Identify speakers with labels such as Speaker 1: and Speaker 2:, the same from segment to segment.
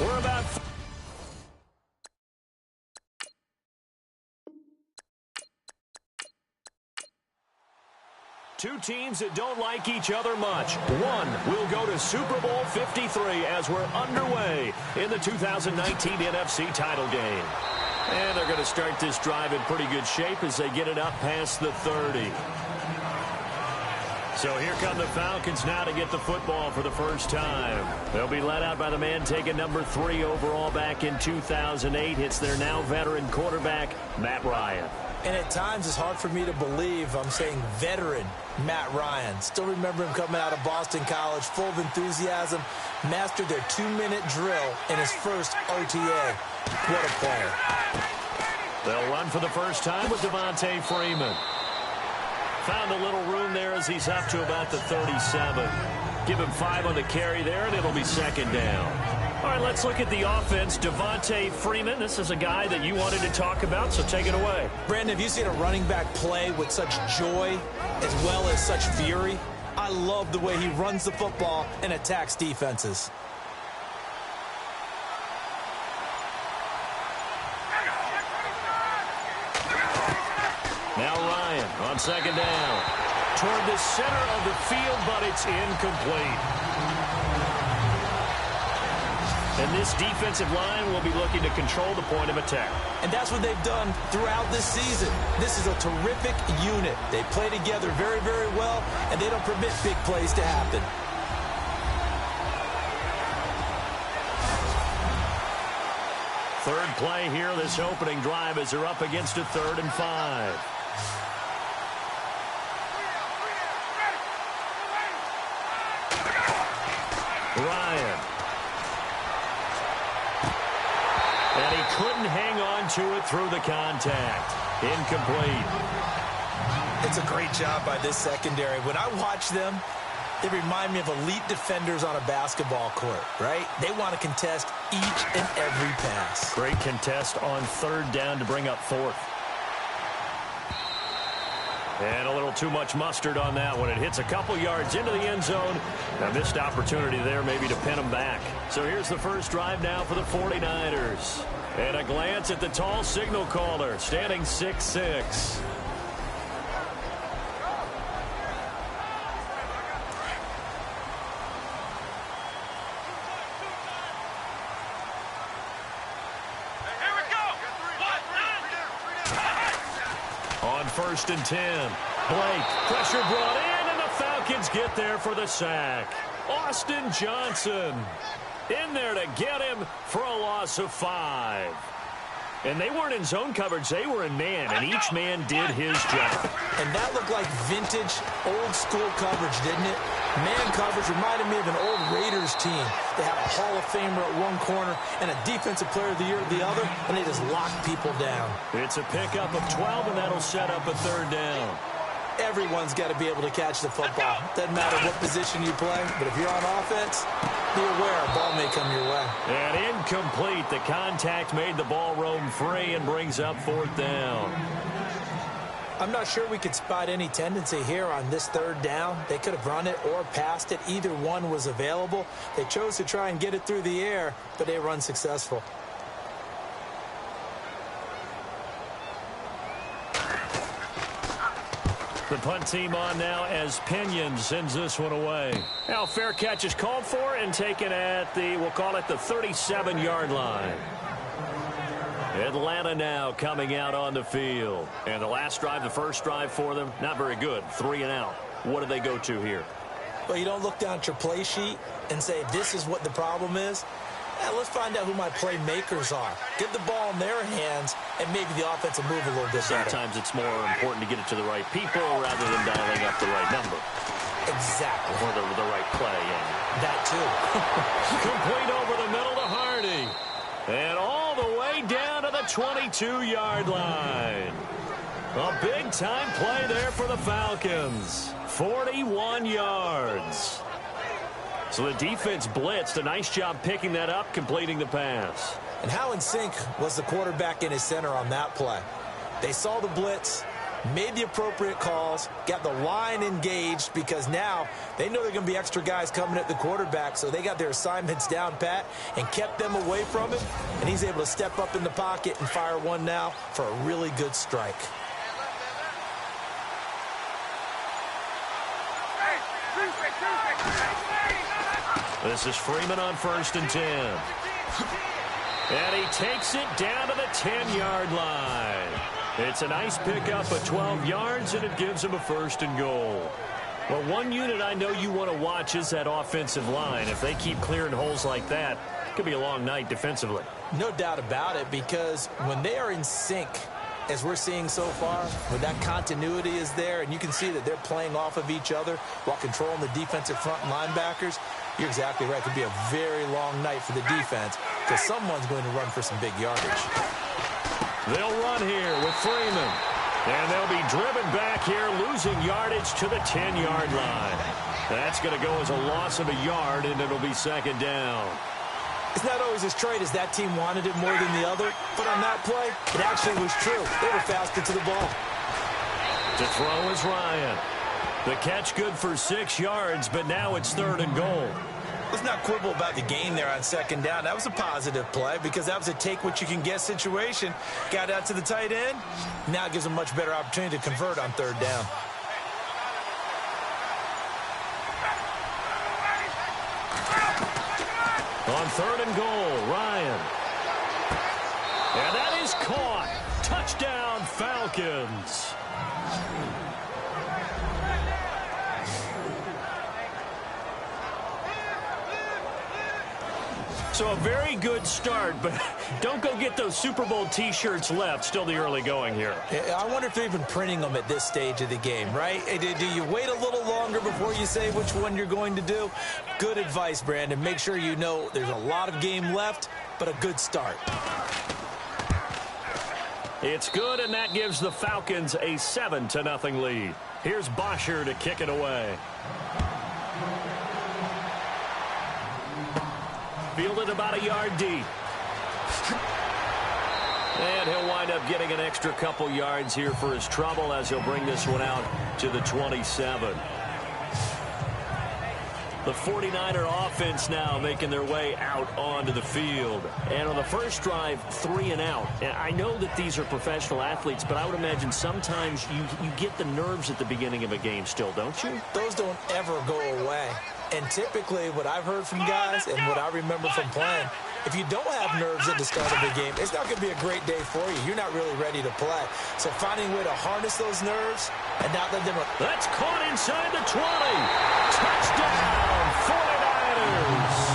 Speaker 1: We're about... Two teams that don't like each other much. One will go to Super Bowl 53 as we're underway in the 2019 NFC title game. And they're going to start this drive in pretty good shape as they get it up past the 30. So here come the Falcons now to get the football for the first time. They'll be led out by the man taking number 3 overall back in 2008. It's their now veteran quarterback, Matt Ryan.
Speaker 2: And at times it's hard for me to believe I'm saying veteran Matt Ryan. Still remember him coming out of Boston College, full of enthusiasm, mastered their 2-minute drill in his first OTA. What a player.
Speaker 1: They'll run for the first time with Devontae Freeman. Found a little room there as he's up to about the 37. Give him 5 on the carry there, and it'll be second down. All right, let's look at the offense. Devontae Freeman, this is a guy that you wanted to talk about, so take it away.
Speaker 2: Brandon, have you seen a running back play with such joy as well as such fury? I love the way he runs the football and attacks defenses.
Speaker 1: Now Ryan on second down. Toward the center of the field, but it's incomplete. And this defensive line will be looking to control the point of attack.
Speaker 2: And that's what they've done throughout this season. This is a terrific unit. They play together very, very well, and they don't permit big plays to happen.
Speaker 1: Third play here, this opening drive as they're up against a 3rd and 5. Ryan. And he couldn't hang on to it through the contact. Incomplete.
Speaker 2: It's a great job by this secondary. When I watch them, they remind me of elite defenders on a basketball court, right? They want to contest each and every pass.
Speaker 1: Great contest on 3rd down to bring up 4th. And a little too much mustard on that one. It hits a couple yards into the end zone. A missed opportunity there maybe to pin them back. So here's the first drive now for the 49ers. And a glance at the tall signal caller, standing 6'6". On 1st and 10, Blake, pressure brought in, and the Falcons get there for the sack. Austin Johnson in there to get him for a loss of 5. And they weren't in zone coverage, they were in man, and each man did his job.
Speaker 2: And that looked like vintage, old-school coverage, didn't it? Man coverage reminded me of an old Raiders team. They have a Hall of Famer at one corner and a Defensive Player of the Year at the other, and they just lock people down.
Speaker 1: It's a pickup of 12, and that'll set up a 3rd down.
Speaker 2: Everyone's got to be able to catch the football. Doesn't matter what position you play, but if you're on offense, be aware a ball may come your way.
Speaker 1: And incomplete. The contact made the ball roam free and brings up 4th down.
Speaker 2: I'm not sure we could spot any tendency here on this 3rd down. They could have run it or passed it. Either one was available. They chose to try and get it through the air, but they were unsuccessful.
Speaker 1: The punt team on now as Pinion sends this one away. Now fair catch is called for and taken at the, we'll call it the 37-yard line. Atlanta now coming out on the field. And the last drive, the first drive for them, not very good. 3 and out. What do they go to here?
Speaker 2: Well, you don't look down at your play sheet and say, this is what the problem is. Let's find out who my playmakers are. Get the ball in their hands, and maybe the offense will move a little bit better.
Speaker 1: Sometimes it's more important to get it to the right people rather than dialing up the right number.
Speaker 2: Exactly.
Speaker 1: Or the right play. Yeah.
Speaker 2: That too.
Speaker 1: Complete over the middle to Hardy. And all the way down to the 22-yard line. A big-time play there for the Falcons. 41 yards. So the defense blitzed. A nice job picking that up, completing the pass.
Speaker 2: And how in sync was the quarterback and his center on that play? They saw the blitz, made the appropriate calls, got the line engaged because now they know they're going to be extra guys coming at the quarterback, so they got their assignments down pat and kept them away from him, and he's able to step up in the pocket and fire one now for a really good strike.
Speaker 1: This is Freeman on 1st and 10. And he takes it down to the 10-yard line. It's a nice pickup of 12 yards, and it gives him a 1st and goal. Well, one unit I know you want to watch is that offensive line. If they keep clearing holes like that, it could be a long night defensively.
Speaker 2: No doubt about it, because when they are in sync, as we're seeing so far, when that continuity is there, and you can see that they're playing off of each other while controlling the defensive front linebackers, you're exactly right. It could be a very long night for the defense because someone's going to run for some big yardage.
Speaker 1: They'll run here with Freeman. And they'll be driven back here, losing yardage to the 10-yard line. That's going to go as a loss of a yard, and it'll be 2nd down.
Speaker 2: It's not always as straight as that team wanted it more than the other, but on that play, it actually was true. They were faster to the ball.
Speaker 1: To throw is Ryan. The catch good for 6 yards, but now it's 3rd and goal.
Speaker 2: Let's not quibble about the gain there on 2nd down. That was a positive play because that was a take-what-you-can-get situation. Got out to the tight end. Now it gives them a much better opportunity to convert on 3rd down.
Speaker 1: On 3rd and goal, Ryan. And that is caught. Touchdown, Falcons. So a very good start, but don't go get those Super Bowl T-shirts left. Still the early going here.
Speaker 2: I wonder if they're even printing them at this stage of the game, right? Do you wait a little longer before you say which one you're going to do? Good advice, Brandon. Make sure you know there's a lot of game left, but a good start.
Speaker 1: It's good, and that gives the Falcons a 7-0 lead. Here's Bosher to kick it away. Fielded about a yard deep. And he'll wind up getting an extra couple yards here for his trouble as he'll bring this one out to the 27. The 49er offense now making their way out onto the field. And on the first drive, 3 and out. And I know that these are professional athletes, but I would imagine sometimes you get the nerves at the beginning of a game still, don't you?
Speaker 2: Those don't ever go away. And typically what I've heard from guys and what I remember from playing, if you don't have nerves at the start of the game, it's not going to be a great day for you. You're not really ready to play. So finding a way to harness those nerves and not let them...
Speaker 1: That's caught inside the 20. Touchdown, 49ers.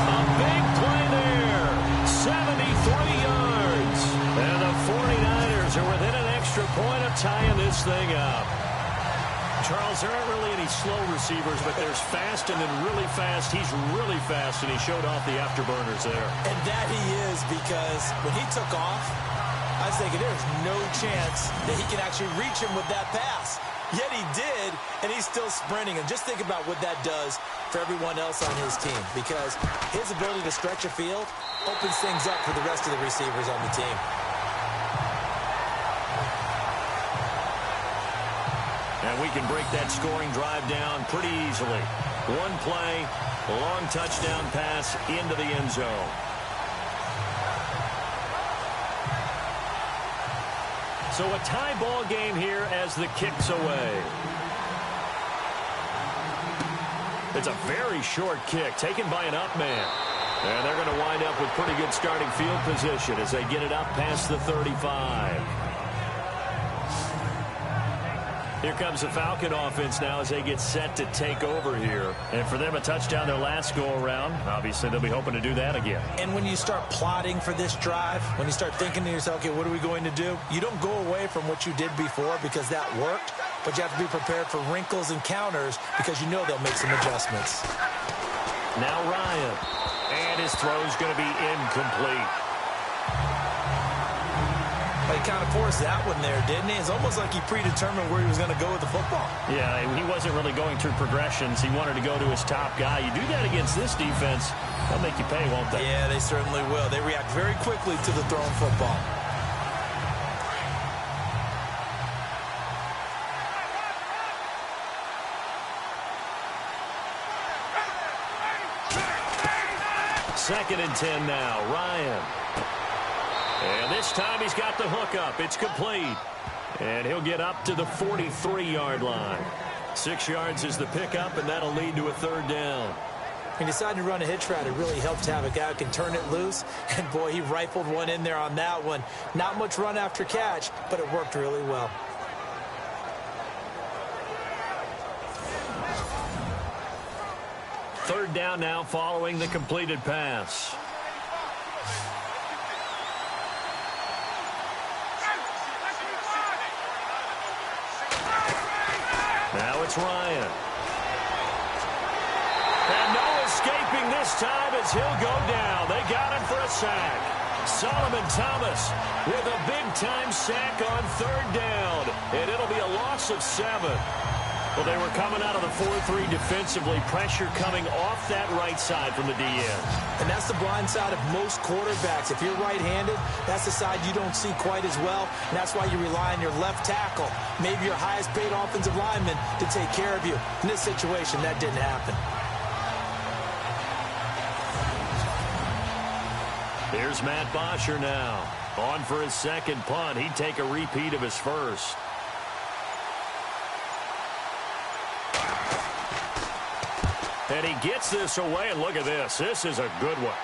Speaker 1: A big play there. 73 yards. And the 49ers are within an extra point of tying this thing up. Charles, there aren't really any slow receivers, but there's fast and then really fast. He's really fast, and he showed off the afterburners there.
Speaker 2: And that he is, because when he took off, I was thinking there's no chance that he can actually reach him with that pass. Yet he did, and he's still sprinting. And just think about what that does for everyone else on his team, because his ability to stretch a field opens things up for the rest of the receivers on the team.
Speaker 1: And we can break that scoring drive down pretty easily. One play, a long touchdown pass into the end zone. So a tie ball game here as the kick's away. It's a very short kick taken by an up man. And they're going to wind up with pretty good starting field position as they get it up past the 35. Here comes the Falcon offense now as they get set to take over here. And for them, a touchdown their last go-around. Obviously, they'll be hoping to do that again.
Speaker 2: And when you start plotting for this drive, when you start thinking to yourself, okay, what are we going to do? You don't go away from what you did before because that worked, but you have to be prepared for wrinkles and counters because you know they'll make some adjustments.
Speaker 1: Now Ryan. And his throw's going to be incomplete.
Speaker 2: He kind of forced that one there, didn't he? It's almost like he predetermined where he was going to go with the football.
Speaker 1: Yeah, he wasn't really going through progressions. He wanted to go to his top guy. You do that against this defense, they'll make you pay, won't they?
Speaker 2: Yeah, they certainly will. They react very quickly to the thrown football.
Speaker 1: 2nd and 10 now. Ryan. And this time he's got the hook up. It's complete. And he'll get up to the 43-yard line. 6 yards is the pickup, and that'll lead to a 3rd down.
Speaker 2: He decided to run a hitch route. It really helped to have a guy who can turn it loose. And, boy, he rifled one in there on that one. Not much run after catch, but it worked really well.
Speaker 1: Third down now following the completed pass. Now it's Ryan. And no escaping this time as he'll go down. They got him for a sack. Solomon Thomas with a big-time sack on 3rd down. And it'll be a loss of 7. Well, they were coming out of the 4-3 defensively. Pressure coming off that right side from the DN.
Speaker 2: And that's the blind side of most quarterbacks. If you're right-handed, that's the side you don't see quite as well. And that's why you rely on your left tackle, maybe your highest-paid offensive lineman, to take care of you. In this situation, that didn't happen.
Speaker 1: Here's Matt Bosher now. On for his 2nd punt. He'd take a repeat of his first. And he gets this away, and look at this. This is a good one.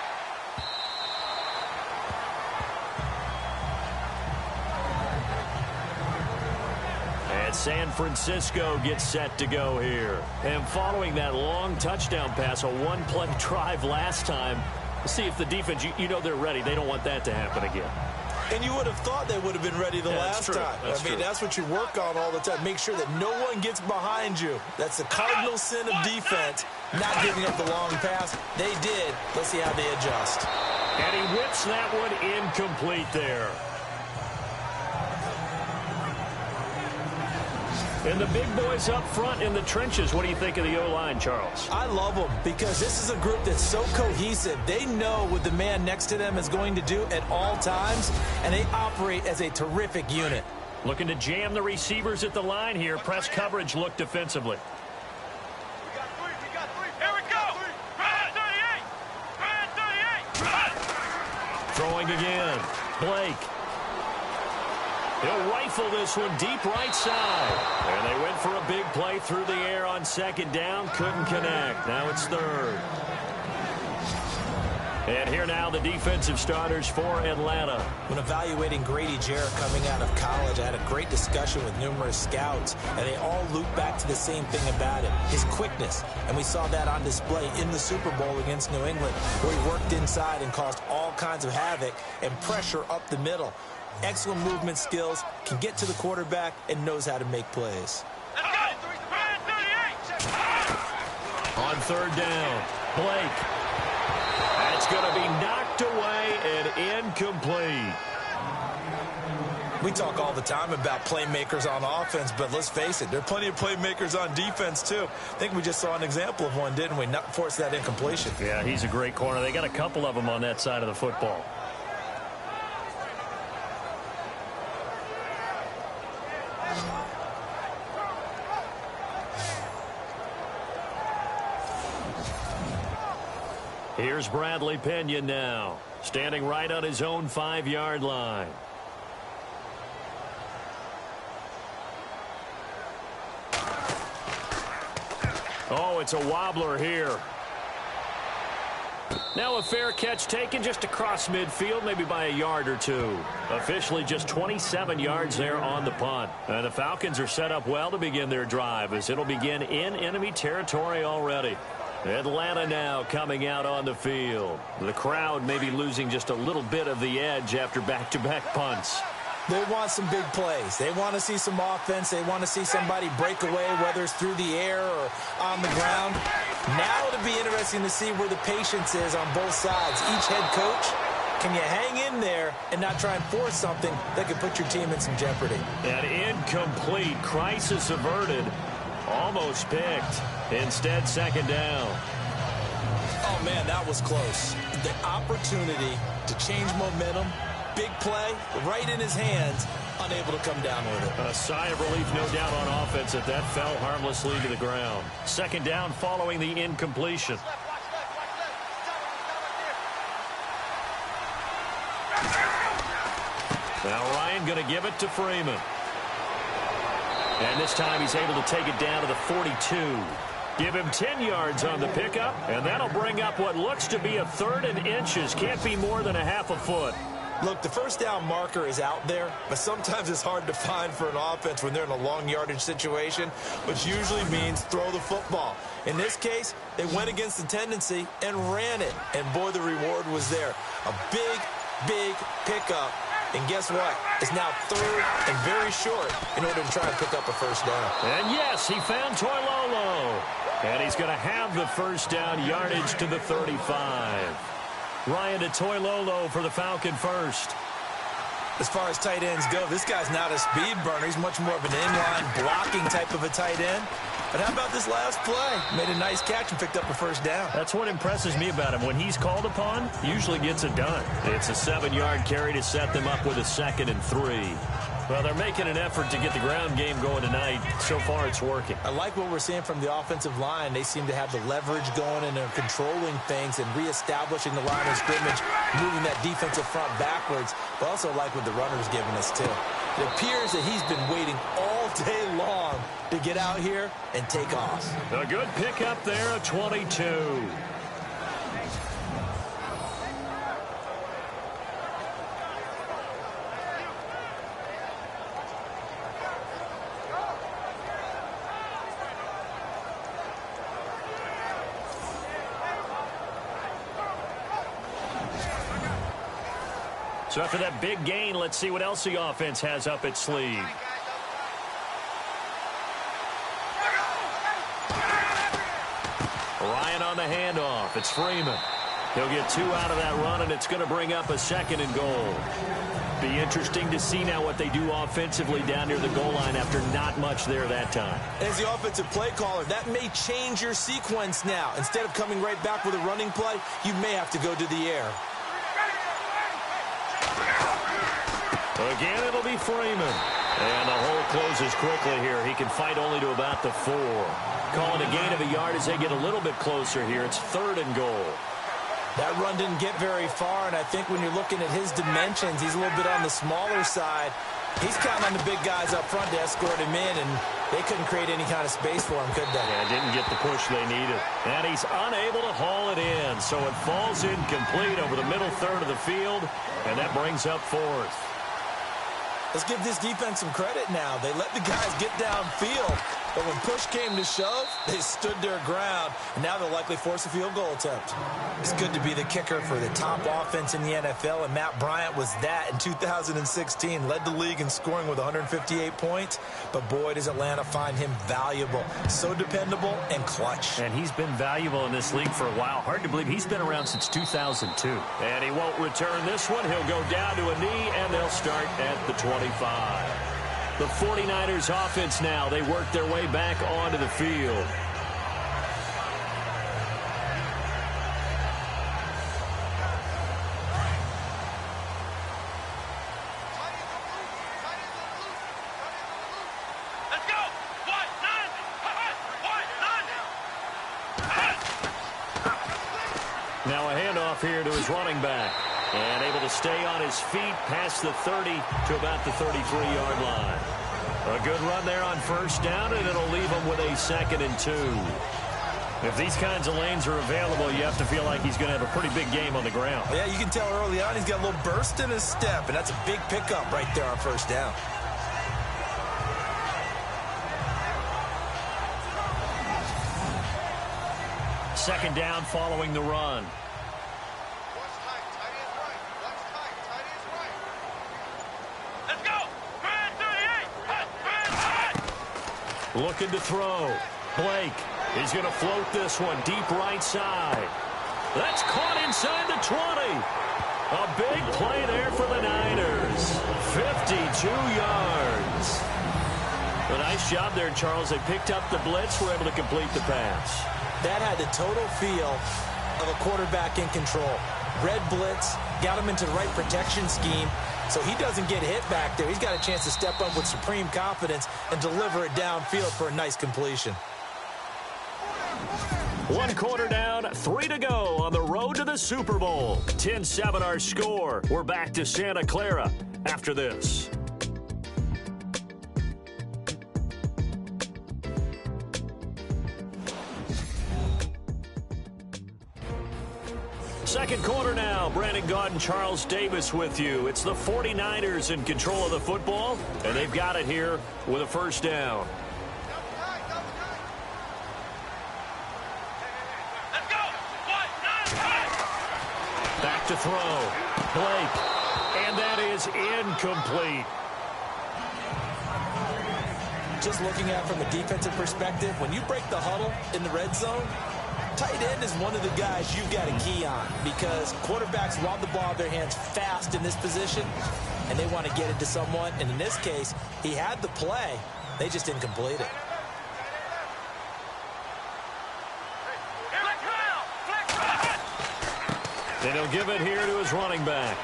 Speaker 1: And San Francisco gets set to go here. And following that long touchdown pass, a one-play drive last time, see if the defense, you know they're ready. They don't want that to happen again.
Speaker 2: And you would have thought they would have been ready the last time. That's what you work on all the time. Make sure that no one gets behind you. That's the cardinal sin of defense, not giving up the long pass. They did. Let's see how they adjust.
Speaker 1: And he whips that one incomplete there. And the big boys up front in the trenches. What do you think of the O-line, Charles?
Speaker 2: I love them because this is a group that's so cohesive. They know what the man next to them is going to do at all times, and they operate as a terrific unit.
Speaker 1: Looking to jam the receivers at the line here. Press coverage look defensively.
Speaker 3: We got three. Here we go. Ryan 38.
Speaker 1: Throwing again. Blake. He'll rifle this one deep right side. And they went for a big play through the air on 2nd down. Couldn't connect. Now it's 3rd. And here now the defensive starters for Atlanta.
Speaker 2: When evaluating Grady Jarrett coming out of college, I had a great discussion with numerous scouts, and they all loop back to the same thing about him, his quickness. And we saw that on display in the Super Bowl against New England, where he worked inside and caused all kinds of havoc and pressure up the middle. Excellent movement skills, can get to the quarterback, and knows how to make plays.
Speaker 1: On 3rd down, Blake. That's going to be knocked away and incomplete.
Speaker 2: We talk all the time about playmakers on offense, but let's face it, there are plenty of playmakers on defense, too. I think we just saw an example of one, didn't we? Not force that incompletion.
Speaker 1: Yeah, he's a great corner. They got a couple of them on that side of the football. Here's Bradley Pena now, standing right on his own 5-yard line. Oh, it's a wobbler here. Now a fair catch taken just across midfield, maybe by a yard or two. Officially just 27 yards there on the punt. And the Falcons are set up well to begin their drive as it'll begin in enemy territory already. Atlanta now coming out on the field. The crowd may be losing just a little bit of the edge after back-to-back punts.
Speaker 2: They want some big plays. They want to see some offense. They want to see somebody break away, whether it's through the air or on the ground. Now it'll be interesting to see where the patience is on both sides. Each head coach, can you hang in there and not try and force something that could put your team in some jeopardy?
Speaker 1: An incomplete, crisis averted, almost picked. Instead, 2nd down.
Speaker 2: Oh, man, that was close. The opportunity to change momentum, big play, right in his hands, unable to come down with it.
Speaker 1: A sigh of relief, no doubt, on offense that fell harmlessly to the ground. 2nd down following the incompletion. Now Ryan going to give it to Freeman. And this time he's able to take it down to the 42. Give him 10 yards on the pickup, and that'll bring up what looks to be a 3rd and inches. Can't be more than a half a foot.
Speaker 2: Look, the first down marker is out there, but sometimes it's hard to find for an offense when they're in a long yardage situation, which usually means throw the football. In this case, they went against the tendency and ran it, and boy, the reward was there. A big, big pickup. And guess what? It's now 3rd and very short in order to try and pick up a first down.
Speaker 1: And yes, he found Toilolo. And he's going to have the first down, yardage to the 35. Ryan to Toilolo for the Falcon first.
Speaker 2: As far as tight ends go, this guy's not a speed burner. He's much more of an inline blocking type of a tight end. But how about this last play? Made a nice catch and picked up a first down.
Speaker 1: That's what impresses me about him. When he's called upon, usually gets it done. It's a 7-yard carry to set them up with a 2nd and 3. Well, they're making an effort to get the ground game going tonight. So far, it's working.
Speaker 2: I like what we're seeing from the offensive line. They seem to have the leverage going, and they're controlling things and reestablishing the line of scrimmage, moving that defensive front backwards. But also like what the runner's giving us, too. It appears that he's been waiting all day long to get out here and take off.
Speaker 1: A good pickup there, a 22. So after that big gain, let's see what else the offense has up its sleeve. Ryan on the handoff. It's Freeman. He'll get 2 out of that run, and it's going to bring up a 2nd and goal. Be interesting to see now what they do offensively down near the goal line after not much there that time.
Speaker 2: As the offensive play caller, that may change your sequence now. Instead of coming right back with a running play, you may have to go to the air.
Speaker 1: Again, it'll be Freeman. And the hole closes quickly here. He can fight only to about the 4. Calling a gain of a yard as they get a little bit closer here. It's 3rd and goal.
Speaker 2: That run didn't get very far, and I think when you're looking at his dimensions, he's a little bit on the smaller side. He's counting on the big guys up front to escort him in, and they couldn't create any kind of space for him, could they?
Speaker 1: Yeah, didn't get the push they needed. And he's unable to haul it in, so it falls incomplete over the middle third of the field, and that brings up 4th.
Speaker 2: Let's give this defense some credit now. They let the guys get downfield, but when push came to shove, they stood their ground, and now they'll likely force a field goal attempt. It's good to be the kicker for the top offense in the NFL, and Matt Bryant was that in 2016. Led the league in scoring with 158 points, but boy, does Atlanta find him valuable. So dependable and clutch.
Speaker 1: And he's been valuable in this league for a while. Hard to believe he's been around since 2002. And he won't return this one. He'll go down to a knee, and they'll start at the 25. The 49ers offense now. They work their way back onto the field.
Speaker 3: Let's go! One, none! One, none!
Speaker 1: Now a handoff here to his running back. And able to stay on his feet past the 30 to about the 33-yard line. A good run there on first down, and it'll leave him with a 2nd and 2. If these kinds of lanes are available, you have to feel like he's going to have a pretty big game on the ground.
Speaker 2: Yeah, you can tell early on he's got a little burst in his step, and that's a big pickup right there on first down.
Speaker 1: Second down following the run. Looking to throw. Blake is going to float this one deep right side. That's caught inside the 20. A big play there for the Niners. 52 yards. A nice job there, Charles. They picked up the blitz, were able to complete the pass.
Speaker 2: That had the total feel of a quarterback in control. Red blitz, got him into the right protection scheme, so he doesn't get hit back there. He's got a chance to step up with supreme confidence and deliver it downfield for a nice completion.
Speaker 1: 1 quarter down, 3 to go on the road to the Super Bowl. 10-7 our score. We're back to Santa Clara after this. Second quarter now. Brandon Gaudin and Charles Davis with you. It's the 49ers in control of the football, and they've got it here with a first down.
Speaker 3: Let's go.
Speaker 1: Back to throw. Blake. And that is incomplete.
Speaker 2: Just looking at it from a defensive perspective, when you break the huddle in the red zone, tight end is one of the guys you've got a key on because quarterbacks want the ball out of their hands fast in this position, and they want to get it to someone. And in this case, he had the play. They just didn't complete it.
Speaker 1: They don't give it here to his running back.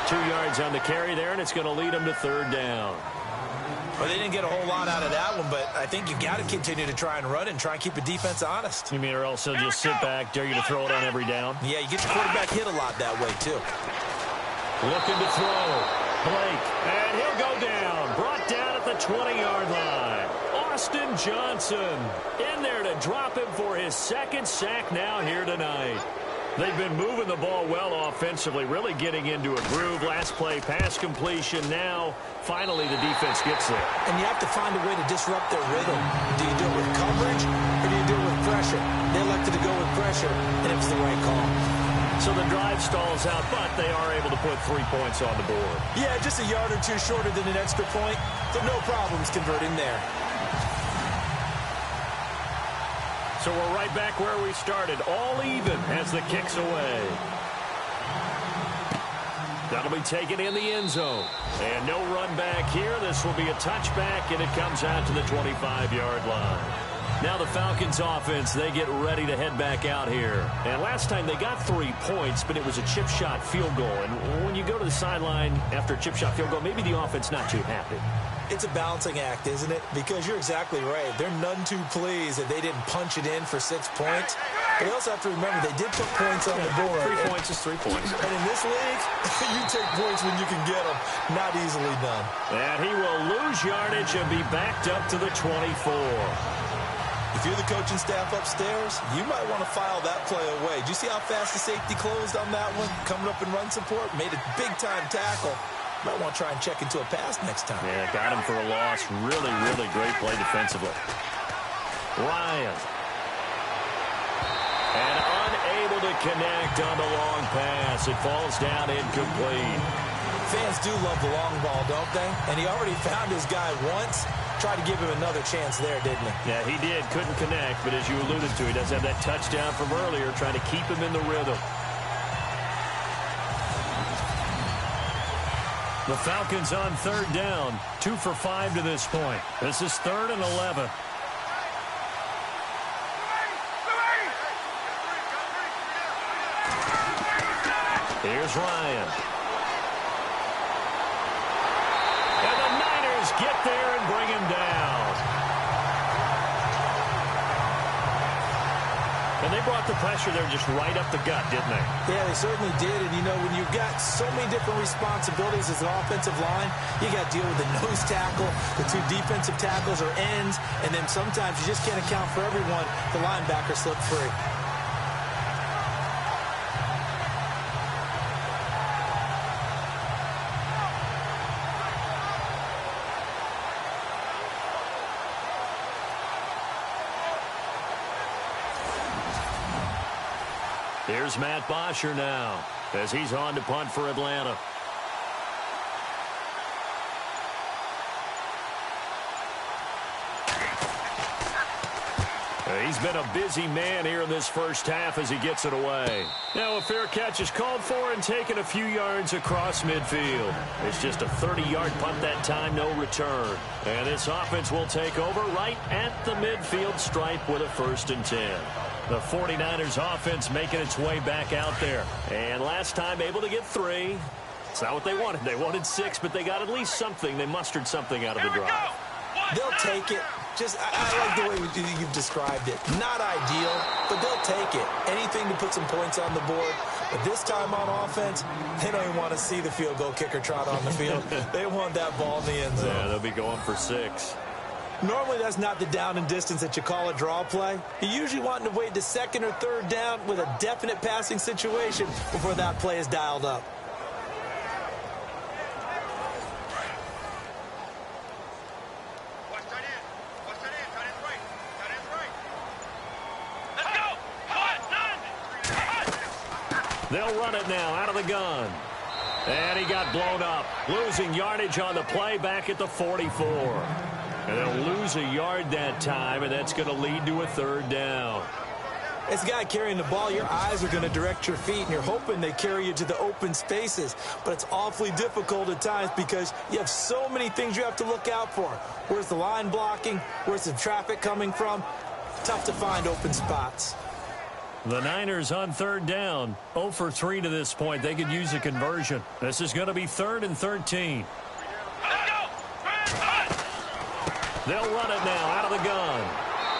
Speaker 1: 2 yards on the carry there, and it's going to lead him to third down.
Speaker 2: Well, they didn't get a whole lot out of that one, but I think you got to continue to try and run and try and keep the defense honest.
Speaker 1: You mean or else they'll just sit back, dare you to throw it on every down?
Speaker 2: Yeah, you get your quarterback hit a lot that way, too.
Speaker 1: Looking to throw. Blake. And he'll go down. Brought down at the 20-yard line. Austin Johnson in there to drop him for his second sack now here tonight. They've been moving the ball well offensively, really getting into a groove. Last play, pass completion. Now, finally, the defense gets there.
Speaker 2: And you have to find a way to disrupt their rhythm. Do you do it with coverage or do you do it with pressure? They elected to go with pressure, and it was the right call.
Speaker 1: So the drive stalls out, but they are able to put 3 points on the board.
Speaker 2: Yeah, just a yard or two shorter than an extra point, so no problems converting there.
Speaker 1: So we're right back where we started, all even as the kick's away. That'll be taken in the end zone. And no run back here. This will be a touchback, and it comes out to the 25-yard line. Now the Falcons offense, they get ready to head back out here. And last time they got 3 points, but it was a chip shot field goal. And when you go to the sideline after a chip shot field goal, maybe the offense not too happy.
Speaker 2: It's a balancing act, isn't it? Because you're exactly right. They're none too pleased that they didn't punch it in for 6 points. But you also have to remember they did put points on the board.
Speaker 1: 3 points is 3 points.
Speaker 2: And in this league, you take points when you can get them. Not easily done.
Speaker 1: And he will lose yardage and be backed up to the 24.
Speaker 2: If you're the coaching staff upstairs, you might want to file that play away. Do you see how fast the safety closed on that one? Coming up in run support, made a big-time tackle. Might want to try and check into a pass next time.
Speaker 1: Yeah, got him for a loss. Really, really great play defensively. Ryan. And unable to connect on the long pass. It falls down incomplete.
Speaker 2: Fans do love the long ball, don't they? And he already found his guy once. Tried to give him another chance there, didn't he?
Speaker 1: Yeah, he did. Couldn't connect, but as you alluded to, he does have that touchdown from earlier, trying to keep him in the rhythm. The Falcons on third down, 2 for 5 to this point. This is 3rd and 11. Here's Ryan. And the Niners get there and bring him down. And they brought the pressure there just right up the gut, didn't they?
Speaker 2: Yeah, they certainly did. And, you know, when you've got so many different responsibilities as an offensive line, you got to deal with the nose tackle, the 2 defensive tackles or ends, and then sometimes you just can't account for everyone. The linebacker slipped free.
Speaker 1: Here's Matt Bosher now as he's on to punt for Atlanta. He's been a busy man here in this first half as he gets it away. Now a fair catch is called for and taken a few yards across midfield. It's just a 30-yard punt that time, no return. And this offense will take over right at the midfield stripe with a 1st and 10. The 49ers offense making its way back out there. And last time able to get 3. It's not what they wanted. They wanted 6, but they got at least something. They mustered something out of the drive.
Speaker 2: They'll take it. I like the way you've described it. Not ideal, but they'll take it. Anything to put some points on the board. But this time on offense, they don't even want to see the field goal kicker trot on the field. They want that ball in the end zone.
Speaker 1: Yeah, they'll be going for 6.
Speaker 2: Normally, that's not the down and distance that you call a draw play. You usually want to wait to second or third down with a definite passing situation before that play is dialed up.
Speaker 1: They'll run it now out of the gun. And he got blown up. Losing yardage on the play back at the 44. And they'll lose a yard that time, and that's going to lead to a 3rd down.
Speaker 2: As a guy carrying the ball, your eyes are going to direct your feet, and you're hoping they carry you to the open spaces. But it's awfully difficult at times because you have so many things you have to look out for. Where's the line blocking? Where's the traffic coming from? Tough to find open spots.
Speaker 1: The Niners on 3rd down. 0 for 3 to this point. They could use a conversion. This is going to be 3rd and 13. They'll run it now out of the gun.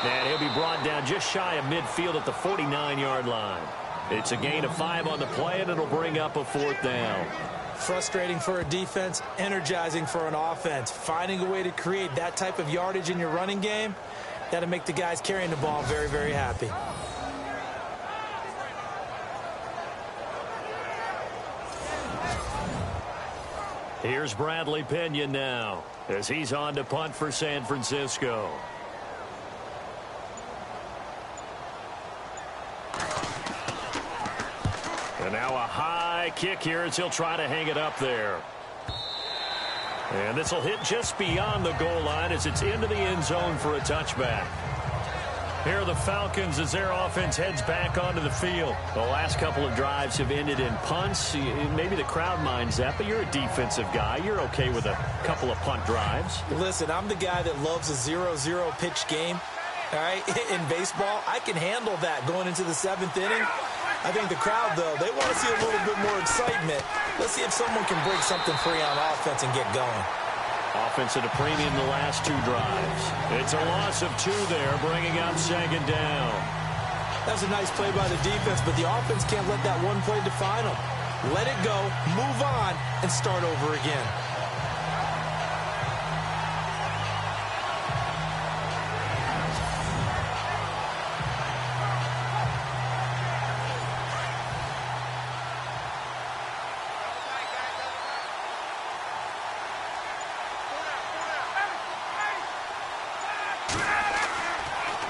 Speaker 1: And he'll be brought down just shy of midfield at the 49-yard line. It's a gain of 5 on the play, and it'll bring up a 4th down.
Speaker 2: Frustrating for a defense, energizing for an offense. Finding a way to create that type of yardage in your running game, that'll make the guys carrying the ball very, very happy.
Speaker 1: Here's Bradley Pinion now as he's on to punt for San Francisco. And now a high kick here as he'll try to hang it up there. And this will hit just beyond the goal line as it's into the end zone for a touchback. Here are the Falcons as their offense heads back onto the field. The last couple of drives have ended in punts. Maybe the crowd minds that, but you're a defensive guy. You're okay with a couple of punt drives.
Speaker 2: Listen, I'm the guy that loves a 0-0 pitch game. All right, in baseball, I can handle that going into the 7th inning. I think the crowd, though, they want to see a little bit more excitement. Let's see if someone can break something free on offense and get going.
Speaker 1: Offense at a premium the last 2 drives. It's a loss of 2 there, bringing up 2nd down.
Speaker 2: That's a nice play by the defense, but the offense can't let that one play define them. Let it go, move on, and start over again.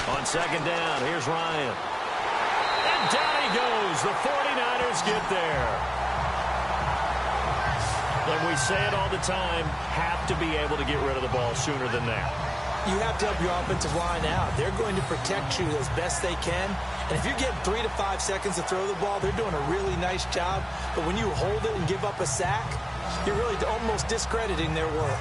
Speaker 1: On 2nd down, here's Ryan. And down he goes. The 49ers get there. And we say it all the time, have to be able to get rid of the ball sooner than that.
Speaker 2: You have to help your offensive line out. They're going to protect you as best they can. And if you get 3 to 5 seconds to throw the ball, they're doing a really nice job. But when you hold it and give up a sack, you're really almost discrediting their work.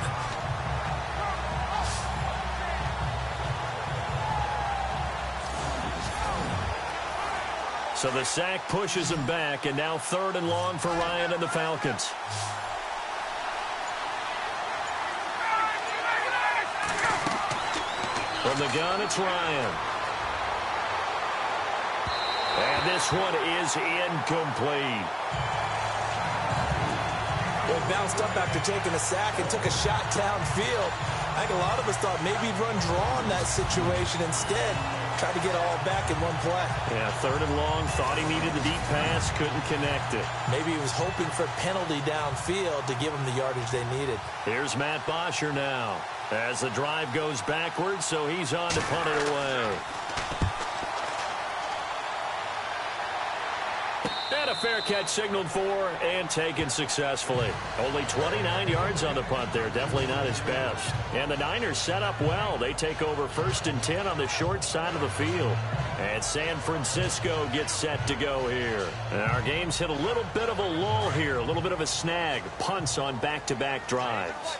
Speaker 1: So the sack pushes him back, and now 3rd and long for Ryan and the Falcons. From the gun, it's Ryan. And this one is incomplete.
Speaker 2: Well, he bounced up after taking a sack and took a shot downfield. I think a lot of us thought maybe he'd run draw in that situation. Instead, tried to get it all back in one play.
Speaker 1: Yeah, 3rd and long, thought he needed the deep pass, couldn't connect it.
Speaker 2: Maybe he was hoping for a penalty downfield to give him the yardage they needed.
Speaker 1: Here's Matt Bosher now as the drive goes backwards, so he's on to punt it away. And a fair catch signaled for and taken successfully. Only 29 yards on the punt there. Definitely not his best. And the Niners set up well. They take over 1st and 10 on the short side of the field. And San Francisco gets set to go here. And our game's hit a little bit of a lull here. A little bit of a snag. Punts on back-to-back drives.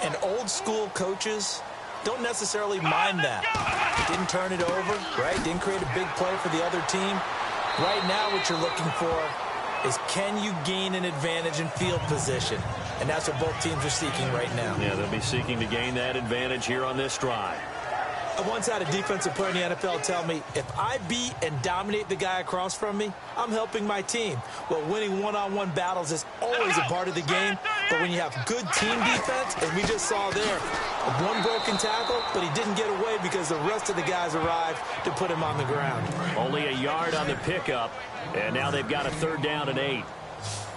Speaker 2: And old school coaches don't necessarily mind that. Didn't turn it over, right? Didn't create a big play for the other team. Right now what you're looking for is can you gain an advantage in field position? And that's what both teams are seeking right now.
Speaker 1: Yeah, they'll be seeking to gain that advantage here on this drive.
Speaker 2: I once had a defensive player in the NFL tell me, if I beat and dominate the guy across from me, I'm helping my team. Well, winning one-on-one battles is always a part of the game, but when you have good team defense, as we just saw there, one broken tackle, but he didn't get away because the rest of the guys arrived to put him on the ground.
Speaker 1: Only a yard on the pickup, and now they've got a 3rd down and 8.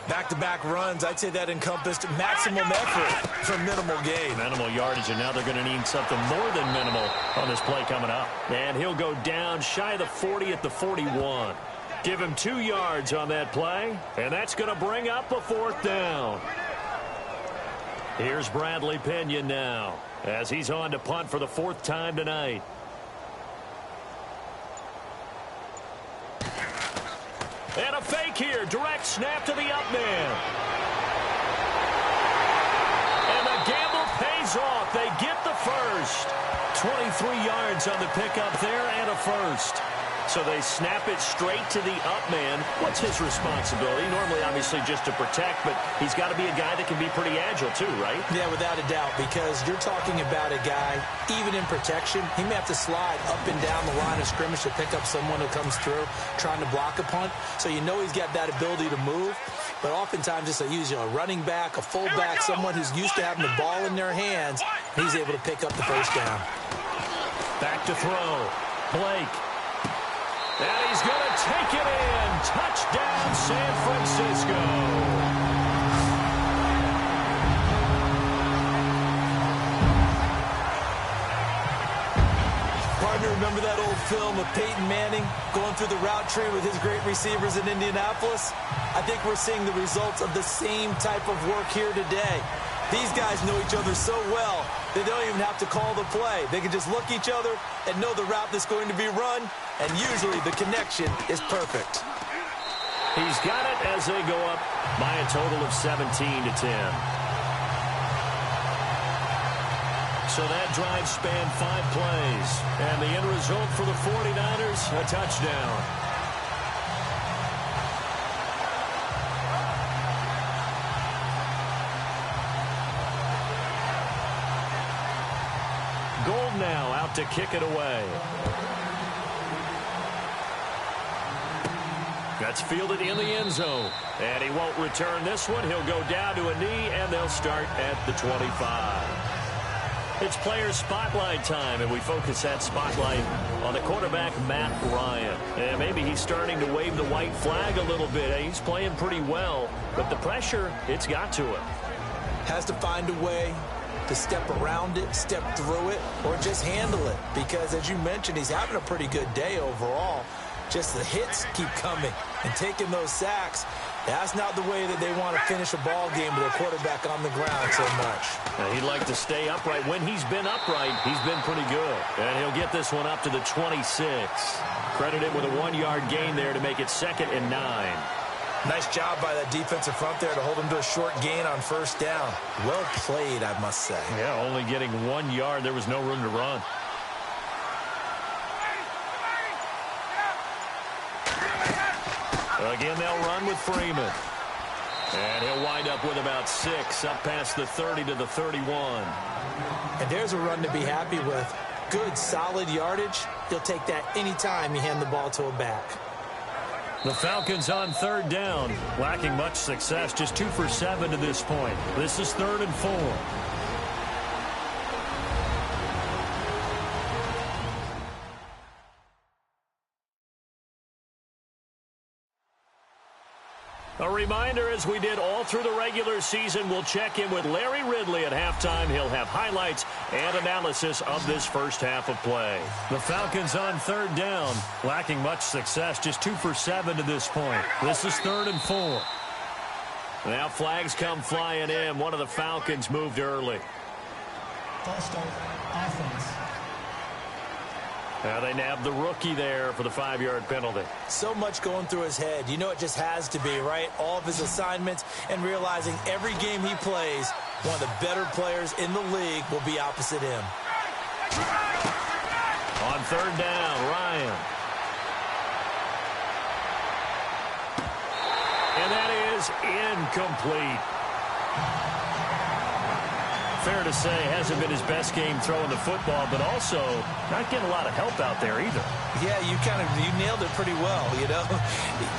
Speaker 2: Back-to-back runs, I'd say that encompassed maximum effort for minimal gain.
Speaker 1: Minimal yardage, and now they're going to need something more than minimal on this play coming up. And he'll go down shy of the 40 at the 41. Give him 2 yards on that play, and that's going to bring up a 4th down. Here's Bradley Pinion now, as he's on to punt for the 4th time tonight. And a fake here. Direct snap to the up man. And the gamble pays off. They get the first. 23 yards on the pickup there and a first. So they snap it straight to the up man. What's his responsibility? Normally, obviously, just to protect, but he's got to be a guy that can be pretty agile too, right?
Speaker 2: Yeah, without a doubt, because you're talking about a guy, even in protection, he may have to slide up and down the line of scrimmage to pick up someone who comes through trying to block a punt. So you know he's got that ability to move, but oftentimes it's a running back, a fullback, someone who's used to having the ball in their hands, and he's able to pick up the first down.
Speaker 1: Back to throw. Blake. And he's going to take it in. Touchdown, San Francisco.
Speaker 2: Partner, remember that old film of Peyton Manning going through the route tree with his great receivers in Indianapolis? I think we're seeing the results of the same type of work here today. These guys know each other so well, they don't even have to call the play. They can just look each other and know the route that's going to be run, and usually the connection is perfect.
Speaker 1: He's got it as they go up by a total of 17-10. So that drive spanned 5 plays, and the end result for the 49ers, a touchdown. Gold now out to kick it away. That's fielded in the end zone. And he won't return this one. He'll go down to a knee, and they'll start at the 25. It's player spotlight time, and we focus that spotlight on the quarterback, Matt Ryan. And maybe he's starting to wave the white flag a little bit. He's playing pretty well, but the pressure, it's got to him.
Speaker 2: Has to find a way to step around it, step through it, or just handle it. Because, as you mentioned, he's having a pretty good day overall. Just the hits keep coming and taking those sacks. That's not the way that they want to finish a ball game with a quarterback on the ground so much.
Speaker 1: He'd like to stay upright. When he's been upright, he's been pretty good. And he'll get this one up to the 26. Credit him with a 1-yard gain there to make it 2nd and 9.
Speaker 2: Nice job by that defensive front there to hold him to a short gain on 1st down. Well played, I must say.
Speaker 1: Yeah, only getting 1 yard. There was no room to run. Again, they'll run with Freeman. And he'll wind up with about 6, up past the 30 to the 31.
Speaker 2: And there's a run to be happy with. Good, solid yardage. He'll take that anytime you hand the ball to a back.
Speaker 1: The Falcons on 3rd down, lacking much success, just 2 for 7 to this point. This is 3rd and 4. A reminder, as we did all through the regular season, we'll check in with Larry Ridley at halftime. He'll have highlights and analysis of this first half of play. The Falcons on 3rd down, lacking much success, just 2 for 7 to this point. This is 3rd and 4. Now flags come flying in. One of the Falcons moved early.
Speaker 4: False start, offense.
Speaker 1: Now they nabbed the rookie there for the 5-yard penalty.
Speaker 2: So much going through his head. You know it just has to be, right? All of his assignments and realizing every game he plays, one of the better players in the league will be opposite him.
Speaker 1: On 3rd down, Ryan. And that is incomplete. fair to say, hasn't been his best game throwing the football, but also not getting a lot of help out there either.
Speaker 2: Yeah, you nailed it pretty well, you know.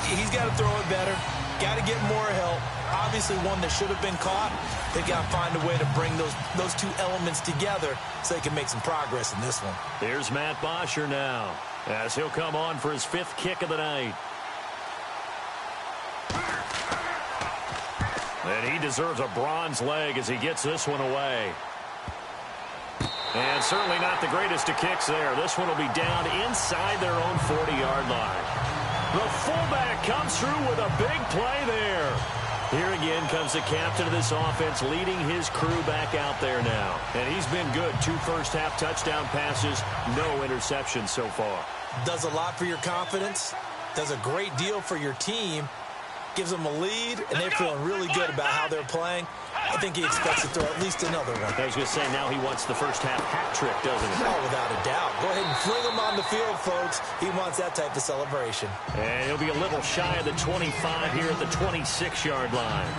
Speaker 2: He's got to throw it better, got to get more help. Obviously one that should have been caught. They've got to find a way to bring those two elements together so they can make some progress in this one.
Speaker 1: Here's Matt Bosher now as he'll come on for his 5th kick of the night. And he deserves a bronze leg as he gets this one away. And certainly not the greatest of kicks there. This one will be down inside their own 40-yard line. The fullback comes through with a big play there. Here again comes the captain of this offense leading his crew back out there now. And he's been good. 2 first-half touchdown passes, no interceptions so far.
Speaker 2: Does a lot for your confidence. Does a great deal for your team. Gives them a lead, and they're feeling really good about how they're playing. I think he expects to throw at least another one.
Speaker 1: I was going to say, now he wants the first-half hat trick, doesn't he?
Speaker 2: Oh, without a doubt. Go ahead and fling him on the field, folks. He wants that type of celebration.
Speaker 1: And he'll be a little shy of the 25 here at the 26-yard line.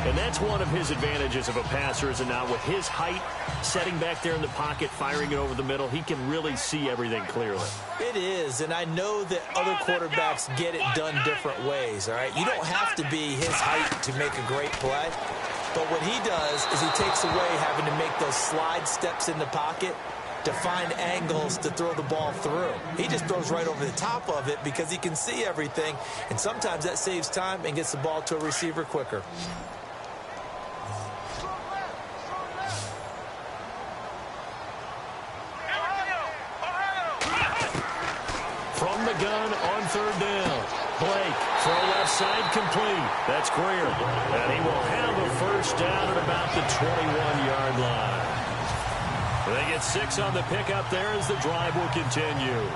Speaker 1: And that's one of his advantages of a passer, is it not? With his height, setting back there in the pocket, firing it over the middle, he can really see everything clearly.
Speaker 2: It is, and I know that other quarterbacks get it done different ways, all right? You don't have to be his height to make a great play. But what he does is he takes away having to make those slide steps in the pocket to find angles to throw the ball through. He just throws right over the top of it because he can see everything, and sometimes that saves time and gets the ball to a receiver quicker.
Speaker 1: From the gun on 3rd down. Blake, throw left side complete. That's Greer. And he will have a first down at about the 21-yard line. They get 6 on the pickup there as the drive will continue.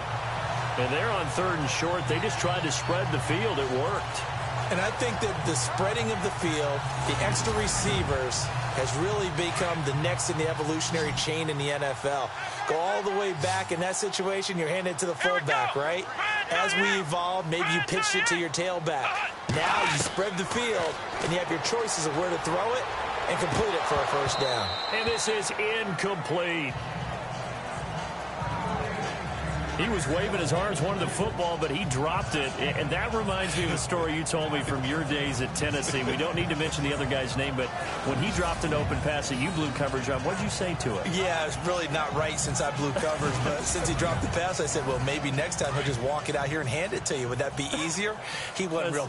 Speaker 1: And they're on 3rd and short. They just tried to spread the field. It worked.
Speaker 2: And I think that the spreading of the field, the extra receivers, has really become the next in the evolutionary chain in the NFL. Go all the way back in that situation, you're handed to the fullback, right? As we evolve, maybe you pitched it to your tailback. Now you spread the field, and you have your choices of where to throw it and complete it for a first down.
Speaker 1: And this is incomplete. He was waving his arms, wanted the football, but he dropped it. And that reminds me of a story you told me from your days at Tennessee. We don't need to mention the other guy's name, but when he dropped an open pass that you blew coverage on, what did you say to it?
Speaker 2: Yeah, it's really not right since I blew coverage, but since he dropped the pass, I said, well, maybe next time he'll just walk it out here and hand it to you. Would that be easier? He wasn't real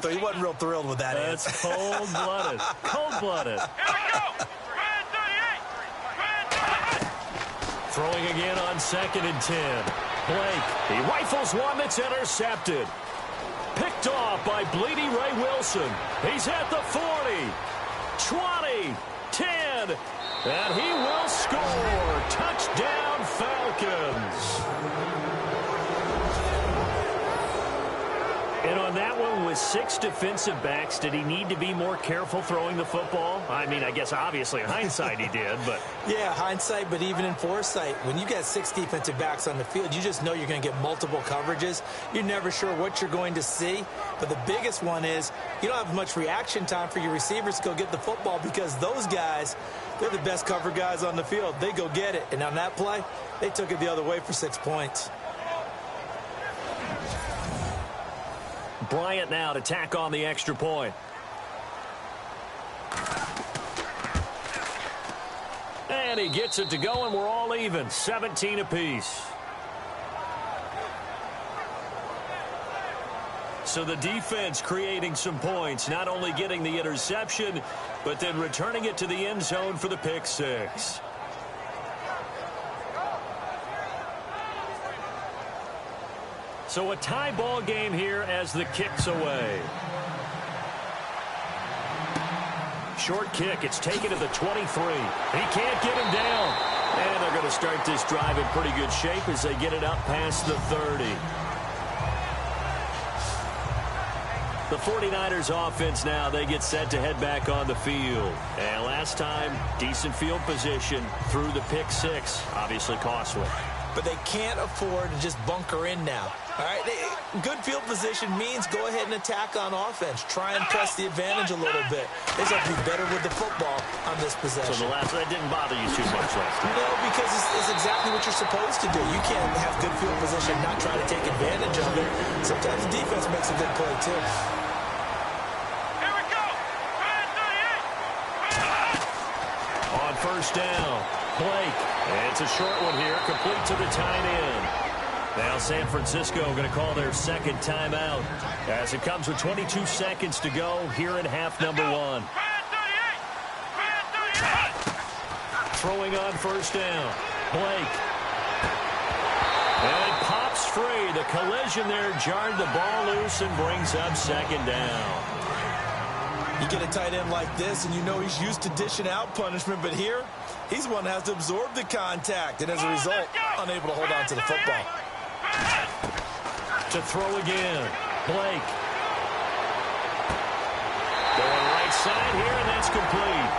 Speaker 2: thrilled with that
Speaker 1: answer. That's cold-blooded. Cold-blooded.
Speaker 3: Here we go.
Speaker 1: Throwing again on 2nd and 10. Blake, he rifles one that's intercepted. Picked off by Bleedy Ray Wilson. He's at the 40, 20, 10, and he will score. Touchdown, Falcons. And on that one, with 6 defensive backs, did he need to be more careful throwing the football? I mean, I guess obviously in hindsight he did, but...
Speaker 2: Yeah, hindsight, but even in foresight, when you got 6 defensive backs on the field, you just know you're going to get multiple coverages. You're never sure what you're going to see. But the biggest one is you don't have much reaction time for your receivers to go get the football because those guys, they're the best cover guys on the field. They go get it. And on that play, they took it the other way for 6 points.
Speaker 1: Bryant now to tack on the extra point. And he gets it to go, and we're all even. 17 apiece. So the defense creating some points, not only getting the interception, but then returning it to the end zone for the pick 6. So a tie ball game here as the kick's away. Short kick. It's taken to the 23. He can't get him down. And they're going to start this drive in pretty good shape as they get it up past the 30. The 49ers offense now, they get set to head back on the field. And last time, decent field position through the pick 6. Obviously costly.
Speaker 2: But they can't afford to just bunker in now. All right, good field position means go ahead and attack on offense. Try and press the advantage a little bit. They just have to be better with the football on this possession.
Speaker 1: So that didn't bother you too much last time?
Speaker 2: No, because it's exactly what you're supposed to do. You can't have good field position and not try to take advantage of it. Sometimes the defense makes a good play, too.
Speaker 3: Here we go.
Speaker 1: On first down, Blake. And it's a short one here, complete to the tight end. Now San Francisco going to call their second timeout as it comes with 22 seconds to go here in half number one. Throwing on first down, Blake. And it pops free. The collision there jarred the ball loose and brings up second down.
Speaker 2: You get a tight end like this, and you know he's used to dishing out punishment, but here, he's the one that has to absorb the contact, and as a result, unable to hold on to the football.
Speaker 1: To throw again, Blake. Going right side here, and that's complete.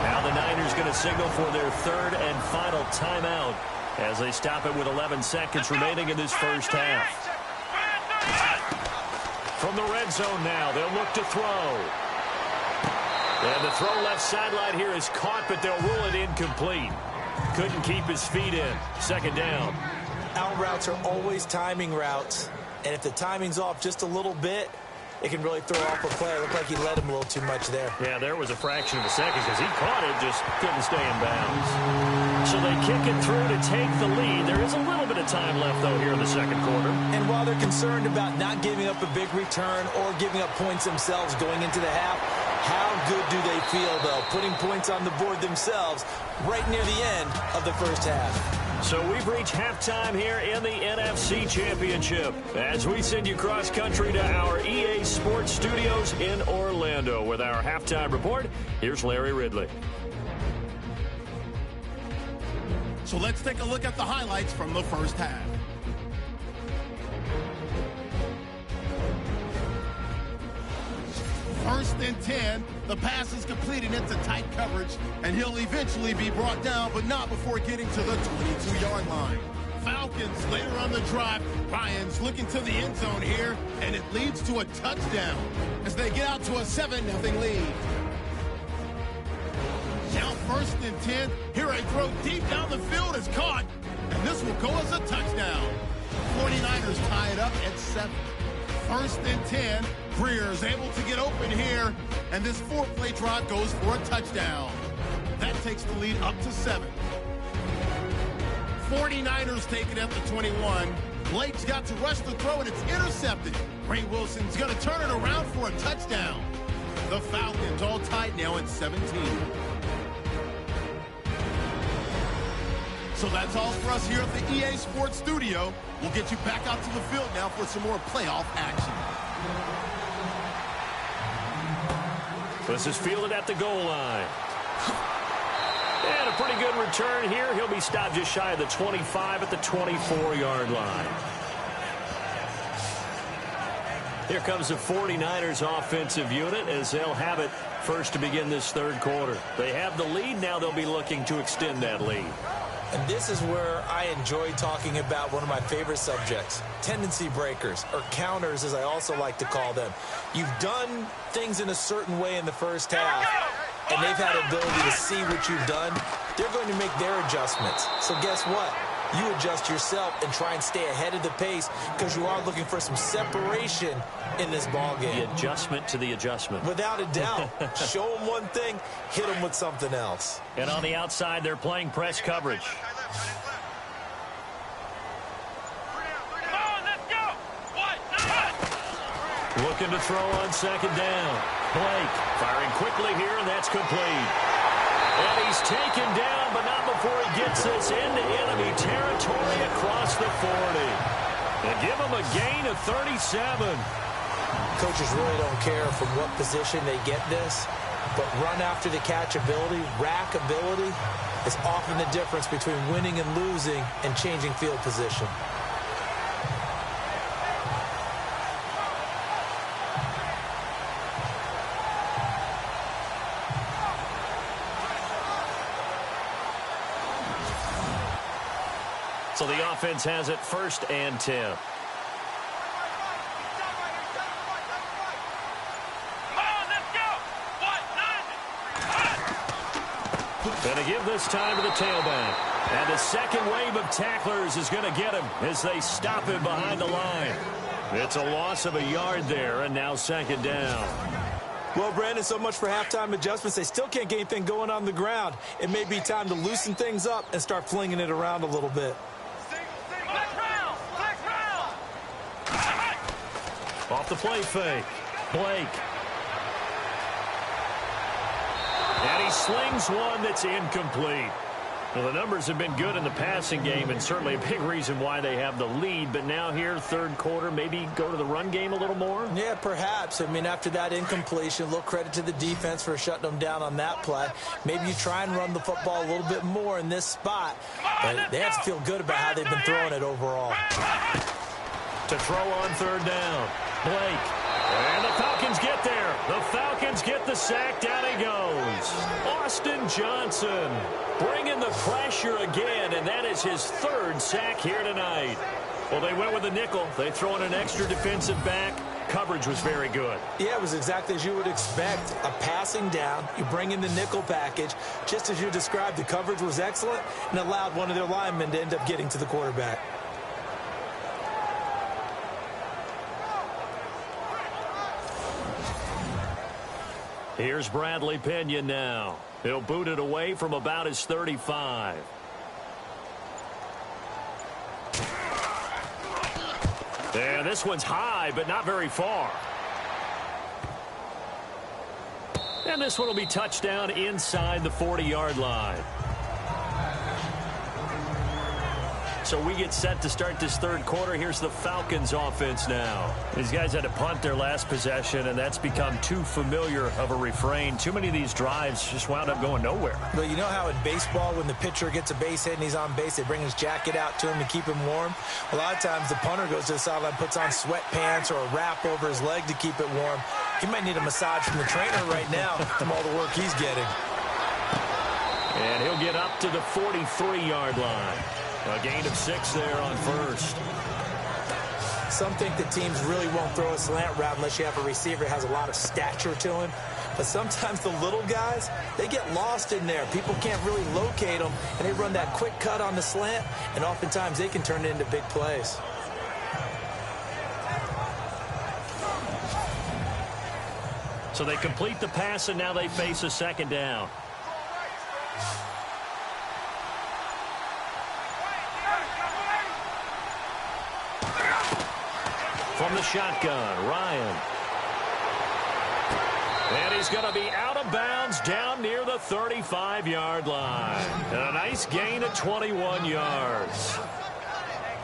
Speaker 1: Now the Niners going to signal for their third and final timeout as they stop it with 11 seconds remaining in this first half. From the red zone now, they'll look to throw. And the throw left sideline here is caught, but they'll rule it incomplete. Couldn't keep his feet in. Second down.
Speaker 2: Out routes are always timing routes, and if the timing's off just a little bit, it can really throw off a play. It looked like he led him a little too much there.
Speaker 1: Yeah, there was a fraction of a second because he caught it, just couldn't stay in bounds. So they kick it through to take the lead. There is a little bit of time left, though, here in the second quarter.
Speaker 2: And while they're concerned about not giving up a big return or giving up points themselves going into the half, how good do they feel, though, putting points on the board themselves right near the end of the first half?
Speaker 1: So we've reached halftime here in the NFC Championship as we send you cross-country to our EA Sports Studios in Orlando with our halftime report. Here's Larry Ridley.
Speaker 5: So let's take a look at the highlights from the first half. First and 10, the pass is completed into tight coverage, and he'll eventually be brought down, but not before getting to the 22-yard line. Falcons later on the drive. Ryan's looking to the end zone here, and it leads to a touchdown as they get out to a 7-0 lead. Now first and 10, here a throw deep down the field is caught, and this will go as a touchdown. 49ers tie it up at 7. First and 10, Greer is able to get open here, and this 4-play drive goes for a touchdown. That takes the lead up to 7. 49ers take it at the 21. Blake's got to rush the throw, and it's intercepted. Ray Wilson's going to turn it around for a touchdown. The Falcons all tied now at 17. So that's all for us here at the EA Sports Studio. We'll get you back out to the field now for some more playoff action.
Speaker 1: This is fielded at the goal line. And a pretty good return here. He'll be stopped just shy of the 25 at the 24-yard line. Here comes the 49ers offensive unit as they'll have it first to begin this third quarter. They have the lead. Now they'll be looking to extend that lead.
Speaker 2: And this is where I enjoy talking about one of my favorite subjects, tendency breakers, or counters as I also like to call them. You've done things in a certain way in the first half, and they've had the ability to see what you've done. They're going to make their adjustments. So guess what? You adjust yourself and try and stay ahead of the pace because you are looking for some separation in this ballgame.
Speaker 1: The adjustment to the adjustment.
Speaker 2: Without a doubt. Show them one thing, hit them with something else.
Speaker 1: And on the outside, they're playing press coverage. Looking to throw on second down. Blake firing quickly here, and that's complete. And he's taken down, but not before he gets this into enemy territory across the 40. And give him a gain of 37.
Speaker 2: Coaches really don't care from what position they get this, but run after the catch ability, rack ability, is often the difference between winning and losing and changing field position.
Speaker 1: So the offense has it first and 10. Going to give this time to the tailback. And the second wave of tacklers is going to get him as they stop him behind the line. It's a loss of a yard there, and now second down.
Speaker 2: Well, Brandon, so much for halftime adjustments. They still can't get anything going on the ground. It may be time to loosen things up and start flinging it around a little bit.
Speaker 1: Off the play fake. Blake. And he slings one that's incomplete. Well, the numbers have been good in the passing game and certainly a big reason why they have the lead. But now here, third quarter, maybe go to the run game a little more?
Speaker 2: Yeah, perhaps. I mean, after that incompletion, a little credit to the defense for shutting them down on that play. Maybe you try and run the football a little bit more in this spot. But they have to feel good about how they've been throwing it overall.
Speaker 1: To throw on third down. Blake. And the Falcons get there. The Falcons get the sack. Down he goes. Austin Johnson bringing the pressure again, and that is his third sack here tonight. Well, they went with a nickel. They throw in an extra defensive back. Coverage was very good.
Speaker 2: Yeah, it was exactly as you would expect. A passing down. You bring in the nickel package. Just as you described, the coverage was excellent and allowed one of their linemen to end up getting to the quarterback.
Speaker 1: Here's Bradley Pinion now. He'll boot it away from about his 35. And this one's high, but not very far. And this one will be touchdown inside the 40-yard line. So we get set to start this third quarter. Here's the Falcons offense now. These guys had to punt their last possession, and that's become too familiar of a refrain. Too many of these drives just wound up going nowhere.
Speaker 2: Well, you know how in baseball, when the pitcher gets a base hit and he's on base, they bring his jacket out to him to keep him warm? A lot of times the punter goes to the sideline, puts on sweatpants or a wrap over his leg to keep it warm. He might need a massage from the trainer right now from all the work he's getting.
Speaker 1: And he'll get up to the 43-yard line. A gain of 6 there on first.
Speaker 2: Some think that teams really won't throw a slant route unless you have a receiver that has a lot of stature to him. But sometimes the little guys, they get lost in there. People can't really locate them, and they run that quick cut on the slant, and oftentimes they can turn it into big plays.
Speaker 1: So they complete the pass, and now they face a second down. From the shotgun, Ryan. And he's going to be out of bounds down near the 35-yard line. And a nice gain of 21 yards.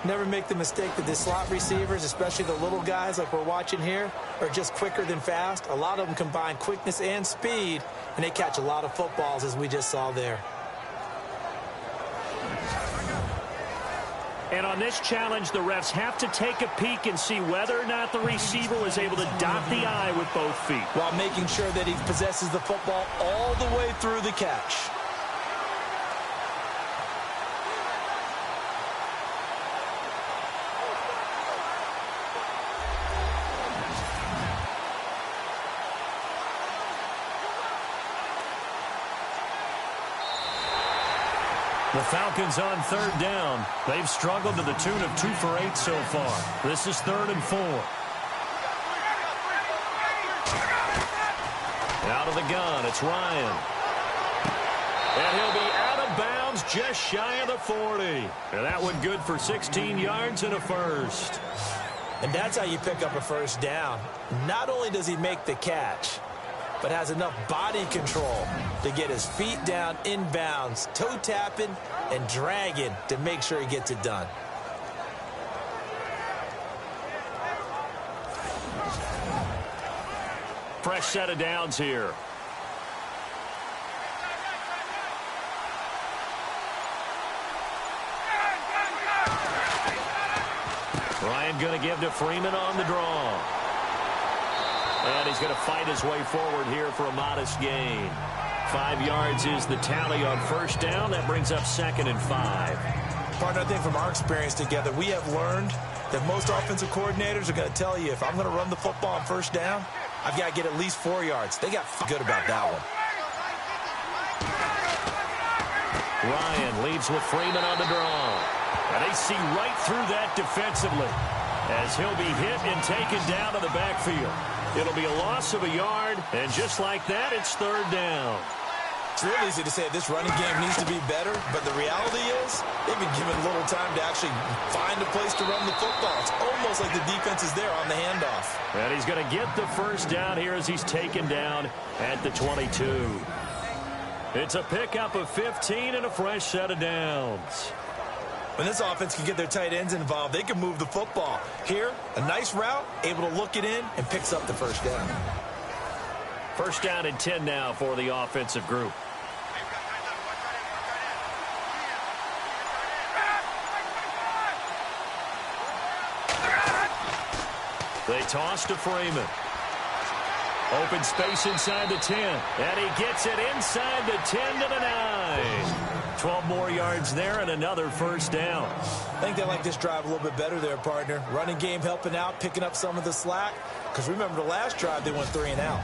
Speaker 2: Never make the mistake that the slot receivers, especially the little guys like we're watching here, are just quicker than fast. A lot of them combine quickness and speed, and they catch a lot of footballs, as we just saw there.
Speaker 1: And on this challenge, the refs have to take a peek and see whether or not the receiver was able to dot the I with both feet,
Speaker 2: while making sure that he possesses the football all the way through the catch.
Speaker 1: The Falcons on third down. They've struggled to the tune of 2 for 8 so far. This is 3rd and 4. Out of the gun, it's Ryan. And he'll be out of bounds just shy of the 40. And that one good for 16 yards and a first.
Speaker 2: And that's how you pick up a first down. Not only does he make the catch, but has enough body control to get his feet down inbounds, toe tapping and dragging to make sure he gets it done.
Speaker 1: Fresh set of downs here. Ryan going to give to Freeman on the draw. And he's going to fight his way forward here for a modest gain. 5 yards is the tally on first down. That brings up 2nd and 5.
Speaker 2: Partner, I think from our experience together, we have learned that most offensive coordinators are going to tell you, if I'm going to run the football on first down, I've got to get at least 4 yards. They got good about that one.
Speaker 1: Ryan leaves with Freeman on the draw. And they see right through that defensively as he'll be hit and taken down to the backfield. It'll be a loss of a yard, and just like that, it's third down.
Speaker 2: It's real easy to say this running game needs to be better, but the reality is they've been given little time to actually find a place to run the football. It's almost like the defense is there on the handoff.
Speaker 1: And he's going to get the first down here as he's taken down at the 22. It's a pickup of 15 and a fresh set of downs.
Speaker 2: When this offense can get their tight ends involved, they can move the football. Here, a nice route, able to look it in, and picks up the first down.
Speaker 1: First down and 10 now for the offensive group. They toss to Freeman. Open space inside the 10. And he gets it inside the 10 to the 9. 12 more yards there and another first down.
Speaker 2: I think they like this drive a little bit better there, partner. Running game helping out, picking up some of the slack. Because remember the last drive, they went 3 and out.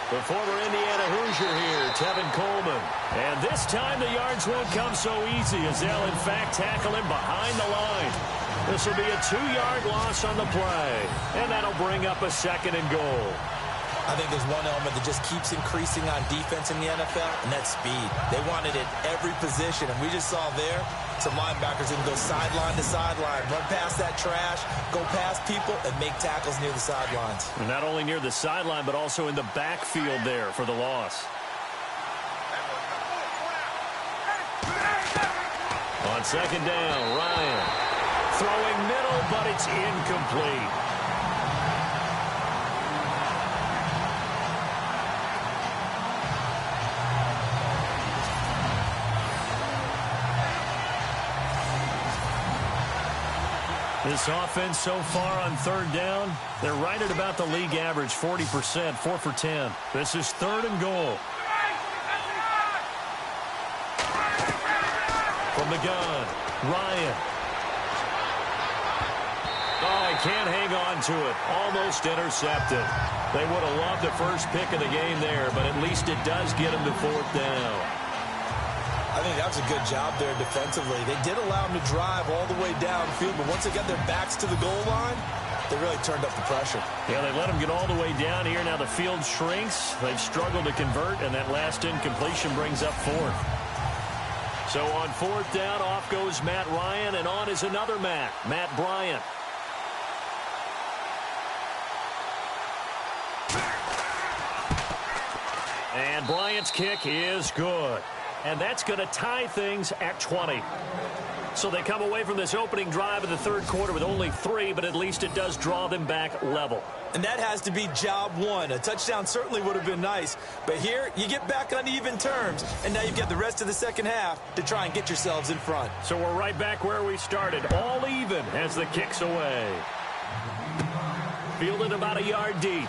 Speaker 1: The former Indiana Hoosier here, Tevin Coleman. And this time the yards won't come so easy as they'll in fact tackle him behind the line. This will be a 2-yard loss on the play. And that'll bring up a second and goal.
Speaker 2: I think there's one element that just keeps increasing on defense in the NFL, and that's speed. They want it at every position, and we just saw there some linebackers can go sideline to sideline, run past that trash, go past people, and make tackles near the sidelines.
Speaker 1: And not only near the sideline, but also in the backfield there for the loss. On second down, Ryan throwing middle, but it's incomplete. This offense so far on third down, they're right at about the league average, 40%, 4 for 10. This is third and goal. From the gun, Ryan. Oh, he can't hang on to it. Almost intercepted. They would have loved the first pick of the game there, but at least it does get him to fourth down.
Speaker 2: I think that was a good job there defensively. They did allow them to drive all the way downfield, but once they got their backs to the goal line, they really turned up the pressure.
Speaker 1: Yeah, they let them get all the way down here. Now the field shrinks. They've struggled to convert, and that last incompletion brings up fourth. So on fourth down, off goes Matt Ryan, and on is another Matt Bryant. And Bryant's kick is good. And that's going to tie things at 20. So they come away from this opening drive of the third quarter with only 3, but at least it does draw them back level.
Speaker 2: And that has to be job one. A touchdown certainly would have been nice. But here, you get back on even terms. And now you've got the rest of the second half to try and get yourselves in front.
Speaker 1: So we're right back where we started. All even as the kick's away. Fielded about a yard deep.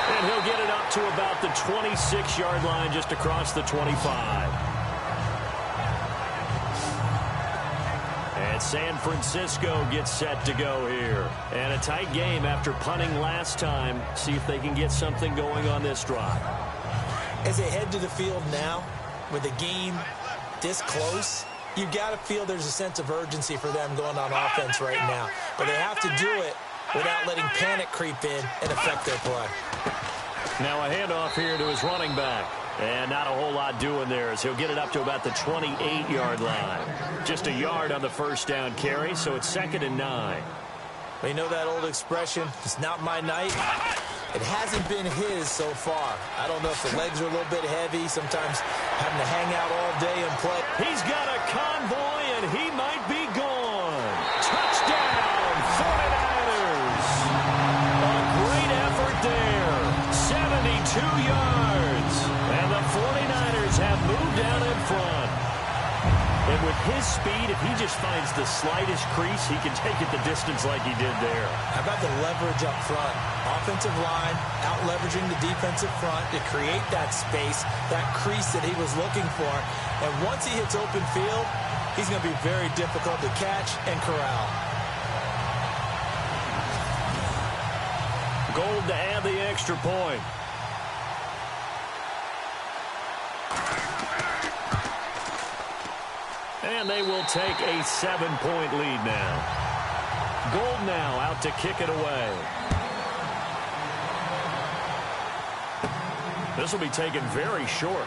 Speaker 1: And he'll get it up to about the 26-yard line just across the 25. And San Francisco gets set to go here. And a tight game after punting last time. See if they can get something going on this drive.
Speaker 2: As they head to the field now, with the game this close, you've got to feel there's a sense of urgency for them going on offense right now. But they have to do it without letting panic creep in and affect their play.
Speaker 1: Now a handoff here to his running back. And not a whole lot doing there as he'll get it up to about the 28-yard line. Just a yard on the first down carry, so it's 2nd and 9.
Speaker 2: Well, you know that old expression, it's not my night. It hasn't been his so far. I don't know if the legs are a little bit heavy, sometimes having to hang out all day and play.
Speaker 1: He's got a convoy, and he might be gone. Touchdown, 49ers. A great effort there. 72 yards. And the 49ers have moved down in front. And with his speed, if he just finds the slightest crease, he can take it the distance like he did there.
Speaker 2: How about the leverage up front? Offensive line out-leveraging the defensive front to create that space, that crease that he was looking for. And once he hits open field, he's going to be very difficult to catch and corral.
Speaker 1: Gold to add the extra point. And they will take a 7-point lead now. Gold now out to kick it away. This will be taken very short.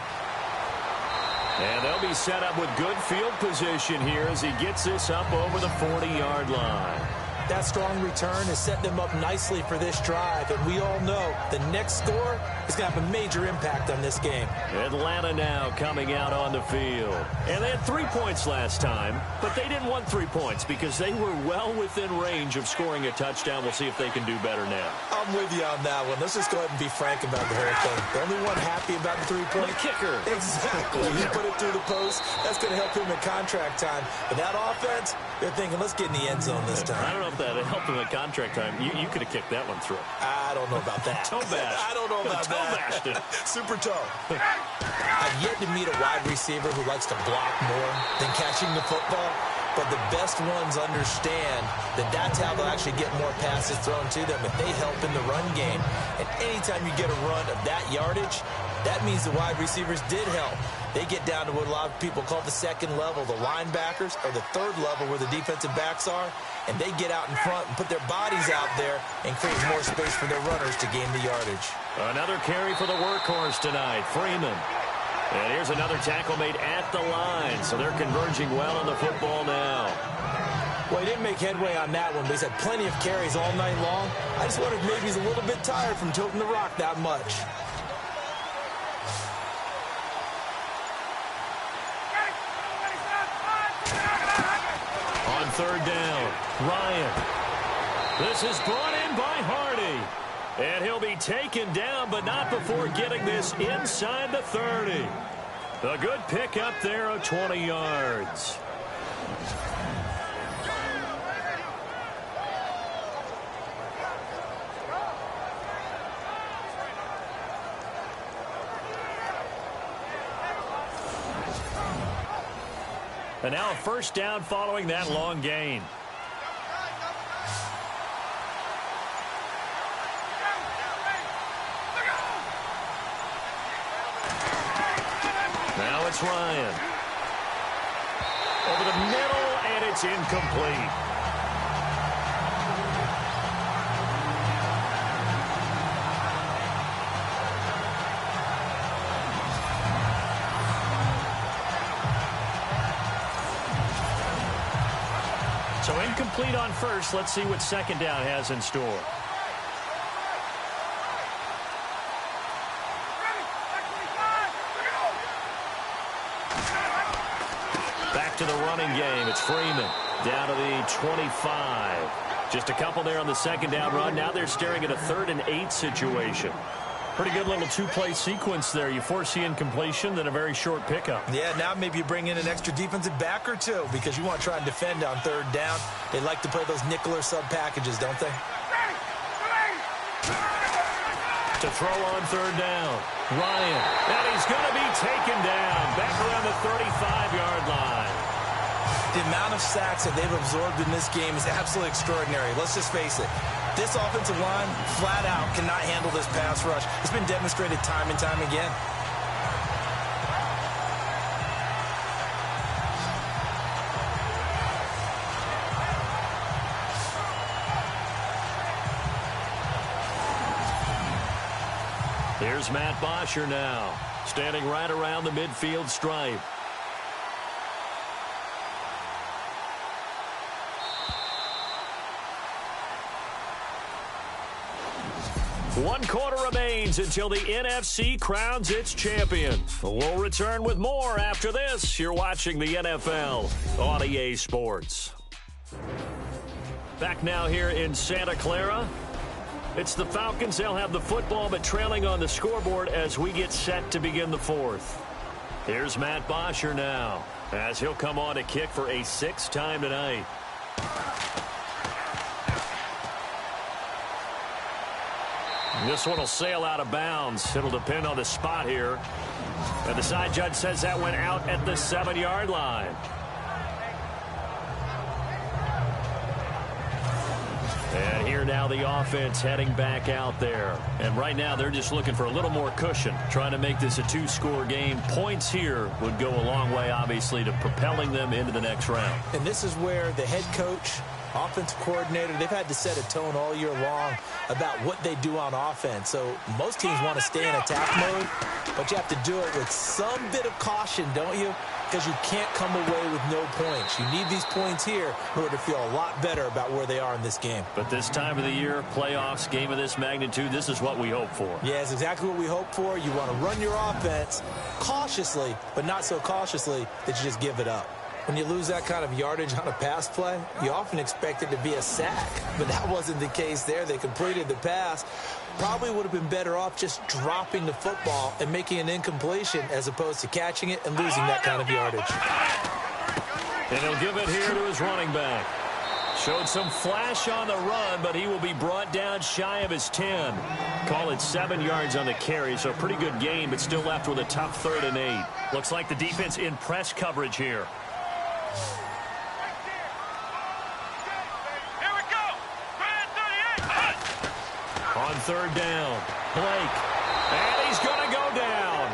Speaker 1: And they'll be set up with good field position here as he gets this up over the 40-yard line.
Speaker 2: That strong return is setting them up nicely for this drive, and we all know the next score is going to have a major impact on this game.
Speaker 1: Atlanta now coming out on the field. And they had 3 points last time, but they didn't want 3 points because they were well within range of scoring a touchdown. We'll see if they can do better now.
Speaker 2: I'm with you on that one. Let's just go ahead and be frank about the whole thing. The only one happy about the 3-point
Speaker 1: kicker.
Speaker 2: Exactly. He put it through the post. That's going to help him in contract time. But that offense, they're thinking, let's get in the end zone this time.
Speaker 1: I don't know if that helped him at contract time. You could have kicked that one through.
Speaker 2: I don't know about that.
Speaker 1: Toe bash.
Speaker 2: I don't know about
Speaker 1: toe
Speaker 2: that.
Speaker 1: bashed it.
Speaker 2: Super toe. I've yet to meet a wide receiver who likes to block more than catching the football. But the best ones understand that that's how they'll actually get more passes thrown to them if they help in the run game. And anytime you get a run of that yardage, that means the wide receivers did help. They get down to what a lot of people call the second level, the linebackers, or the third level where the defensive backs are, and they get out in front and put their bodies out there and create more space for their runners to gain the yardage.
Speaker 1: Another carry for the workhorse tonight, Freeman. And here's another tackle made at the line, so they're converging well on the football now.
Speaker 2: Well, he didn't make headway on that one, but he's had plenty of carries all night long. I just wondered if maybe he's a little bit tired from toting the rock that much.
Speaker 1: On third down, Ryan. This is brought in by Hardy. And he'll be taken down, but not before getting this inside the 30. A good pick up there of 20 yards. And now a first down following that long gain. Now it's Ryan. Over the middle, and it's incomplete. So incomplete on first. Let's see what second down has in store. Back to the running game. It's Freeman down to the 25. Just a couple there on the second down run. Now they're staring at a 3rd and 8 situation. Pretty good little two-play sequence there. You force the incompletion, then a very short pickup.
Speaker 2: Yeah, now maybe you bring in an extra defensive back or two because you want to try and defend on third down. They like to play those nickel or sub packages, don't they?
Speaker 1: To throw on third down, Ryan. And he's going to be taken down back around the 35-yard line.
Speaker 2: The amount of sacks that they've absorbed in this game is absolutely extraordinary. Let's just face it. This offensive line, flat out, cannot handle this pass rush. It's been demonstrated time and time again.
Speaker 1: Here's Matt Bosher now, standing right around the midfield stripe. One quarter remains until the NFC crowns its champion. We'll return with more after this. You're watching the NFL on EA Sports. Back now here in Santa Clara. It's the Falcons. They'll have the football, but trailing on the scoreboard as we get set to begin the fourth. Here's Matt Bosher now, as he'll come on to kick for a 6th time tonight. This one will sail out of bounds. It'll depend on the spot here. And the side judge says that went out at the 7-yard line. And here now the offense heading back out there. And right now they're just looking for a little more cushion, trying to make this a 2-score game. Points here would go a long way, obviously, to propelling them into the next round.
Speaker 2: And this is where the head coach, offensive coordinator, they've had to set a tone all year long about what they do on offense. So most teams want to stay in attack mode, but you have to do it with some bit of caution, don't you? Because you can't come away with no points. You need these points here in order to feel a lot better about where they are in this game.
Speaker 1: But this time of the year, playoffs, game of this magnitude, this is what we hope for.
Speaker 2: Yeah, it's exactly what we hope for. You want to run your offense cautiously, but not so cautiously that you just give it up. When you lose that kind of yardage on a pass play, you often expect it to be a sack. But that wasn't the case there. They completed the pass. Probably would have been better off just dropping the football and making an incompletion as opposed to catching it and losing that kind of yardage.
Speaker 1: And he'll give it here to his running back. Showed some flash on the run, but he will be brought down shy of his 10. Call it 7 yards on the carry, so a pretty good gain, but still left with a tough 3rd and 8. Looks like the defense in press coverage here. On 3rd down, Blake, and he's going to go down.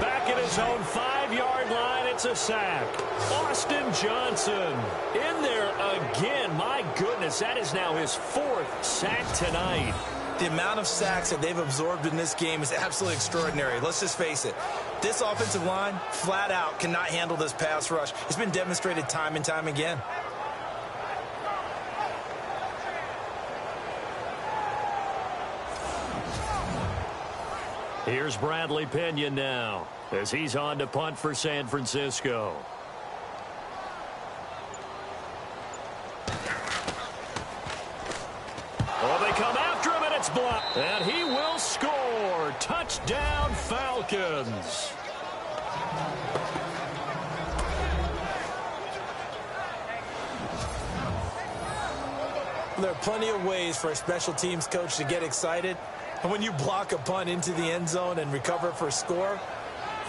Speaker 1: Back at his own 5-yard line, it's a sack. Austin Johnson in there again. My goodness, that is now his 4th sack tonight.
Speaker 2: The amount of sacks that they've absorbed in this game is absolutely extraordinary. Let's just face it. This offensive line, flat out, cannot handle this pass rush. It's been demonstrated time and time again.
Speaker 1: Here's Bradley Pinion now as he's on to punt for San Francisco. Oh, they come after him, and it's blocked. And he will score. Touchdown, Falcons.
Speaker 2: There are plenty of ways for a special teams coach to get excited. And when you block a punt into the end zone and recover for a score,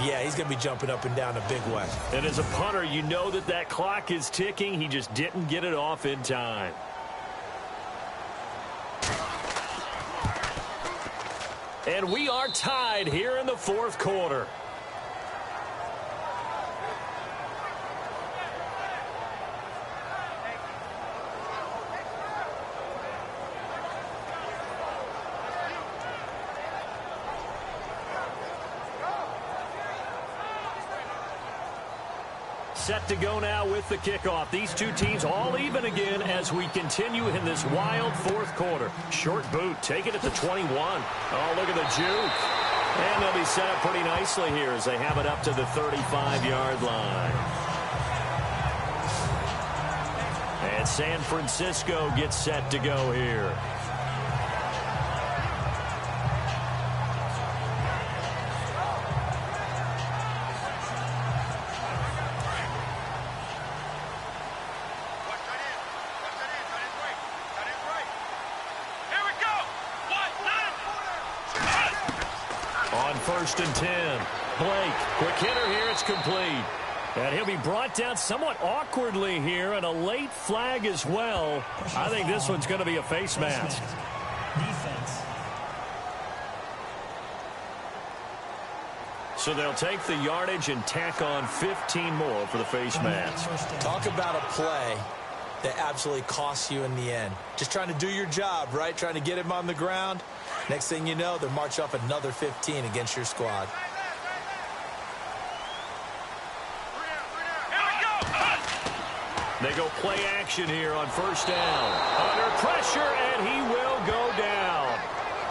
Speaker 2: yeah, he's going to be jumping up and down a big way.
Speaker 1: And as a punter, you know that that clock is ticking. He just didn't get it off in time. And we are tied here in the 4th quarter. Set to go now with the kickoff. These two teams all even again as we continue in this wild 4th quarter. Short boot, take it at the 21. Oh, look at the juke. And they'll be set up pretty nicely here as they have it up to the 35-yard line. And San Francisco gets set to go here. On 1st and 10, Blake, quick hitter here, it's complete. And he'll be brought down somewhat awkwardly here, and a late flag as well. I think this one's going to be a face mask.
Speaker 4: Defense.
Speaker 1: So they'll take the yardage and tack on 15 more for the face mask.
Speaker 2: Talk about a play that absolutely costs you in the end. Just trying to do your job, right? Trying to get him on the ground. Next thing you know, they'll march off another 15 against your squad.
Speaker 1: They go play action here on 1st down. Under pressure, and he will go down.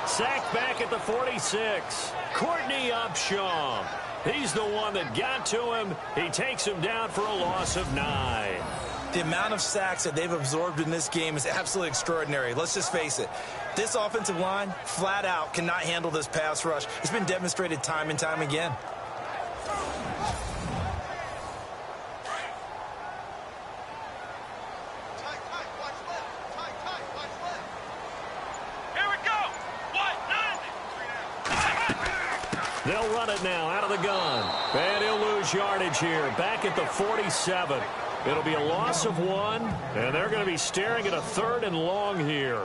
Speaker 1: Sacked back at the 46. Courtney Upshaw. He's the one that got to him. He takes him down for a loss of 9.
Speaker 2: The amount of sacks that they've absorbed in this game is absolutely extraordinary. Let's just face it. This offensive line, flat out, cannot handle this pass rush. It's been demonstrated time and time again.
Speaker 1: They'll run it now out of the gun. And he'll lose yardage here. Back at the 47. It'll be a loss of 1. And they're going to be staring at a 3rd and long here.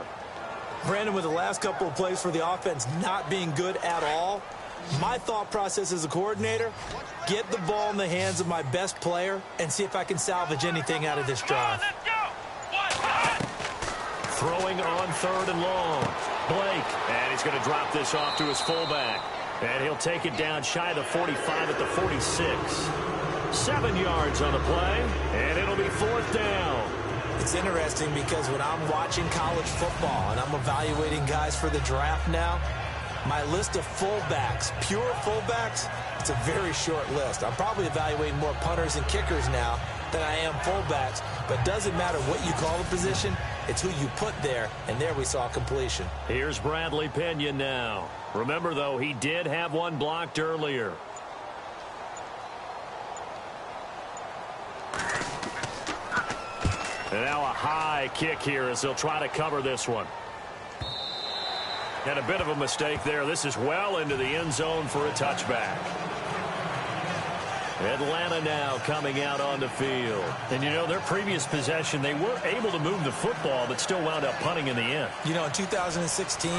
Speaker 2: Brandon, with the last couple of plays for the offense not being good at all, my thought process as a coordinator, get the ball in the hands of my best player and see if I can salvage anything out of this drive.
Speaker 1: Throwing on 3rd and long. Blake. And he's going to drop this off to his fullback. And he'll take it down shy of the 45 at the 46. 7 yards on the play. And it'll be 4th down.
Speaker 2: It's interesting because when I'm watching college football and I'm evaluating guys for the draft now, my list of fullbacks, pure fullbacks, it's a very short list. I'm probably evaluating more punters and kickers now than I am fullbacks, but it doesn't matter what you call the position, it's who you put there, and there we saw completion.
Speaker 1: Here's Bradley Pinion now. Remember, though, he did have one blocked earlier. And now a high kick here as they'll try to cover this one. And a bit of a mistake there. This is well into the end zone for a touchback. Atlanta now coming out on the field. And, you know, their previous possession, they were able to move the football, but still wound up punting in the end.
Speaker 2: You know, in 2016,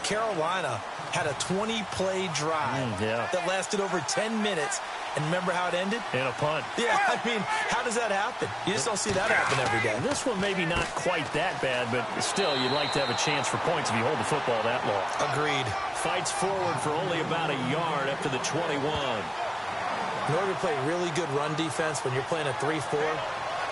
Speaker 2: Carolina had a 20-play drive that lasted over 10 minutes. And remember how it ended?
Speaker 1: In a punt.
Speaker 2: Yeah, I mean, how does that happen? You just don't see that happen every day.
Speaker 1: This one maybe not quite that bad, but still, you'd like to have a chance for points if you hold the football that long.
Speaker 2: Agreed.
Speaker 1: Fights forward for only about a yard up to the 21.
Speaker 2: In order to play really good run defense when you're playing a 3-4,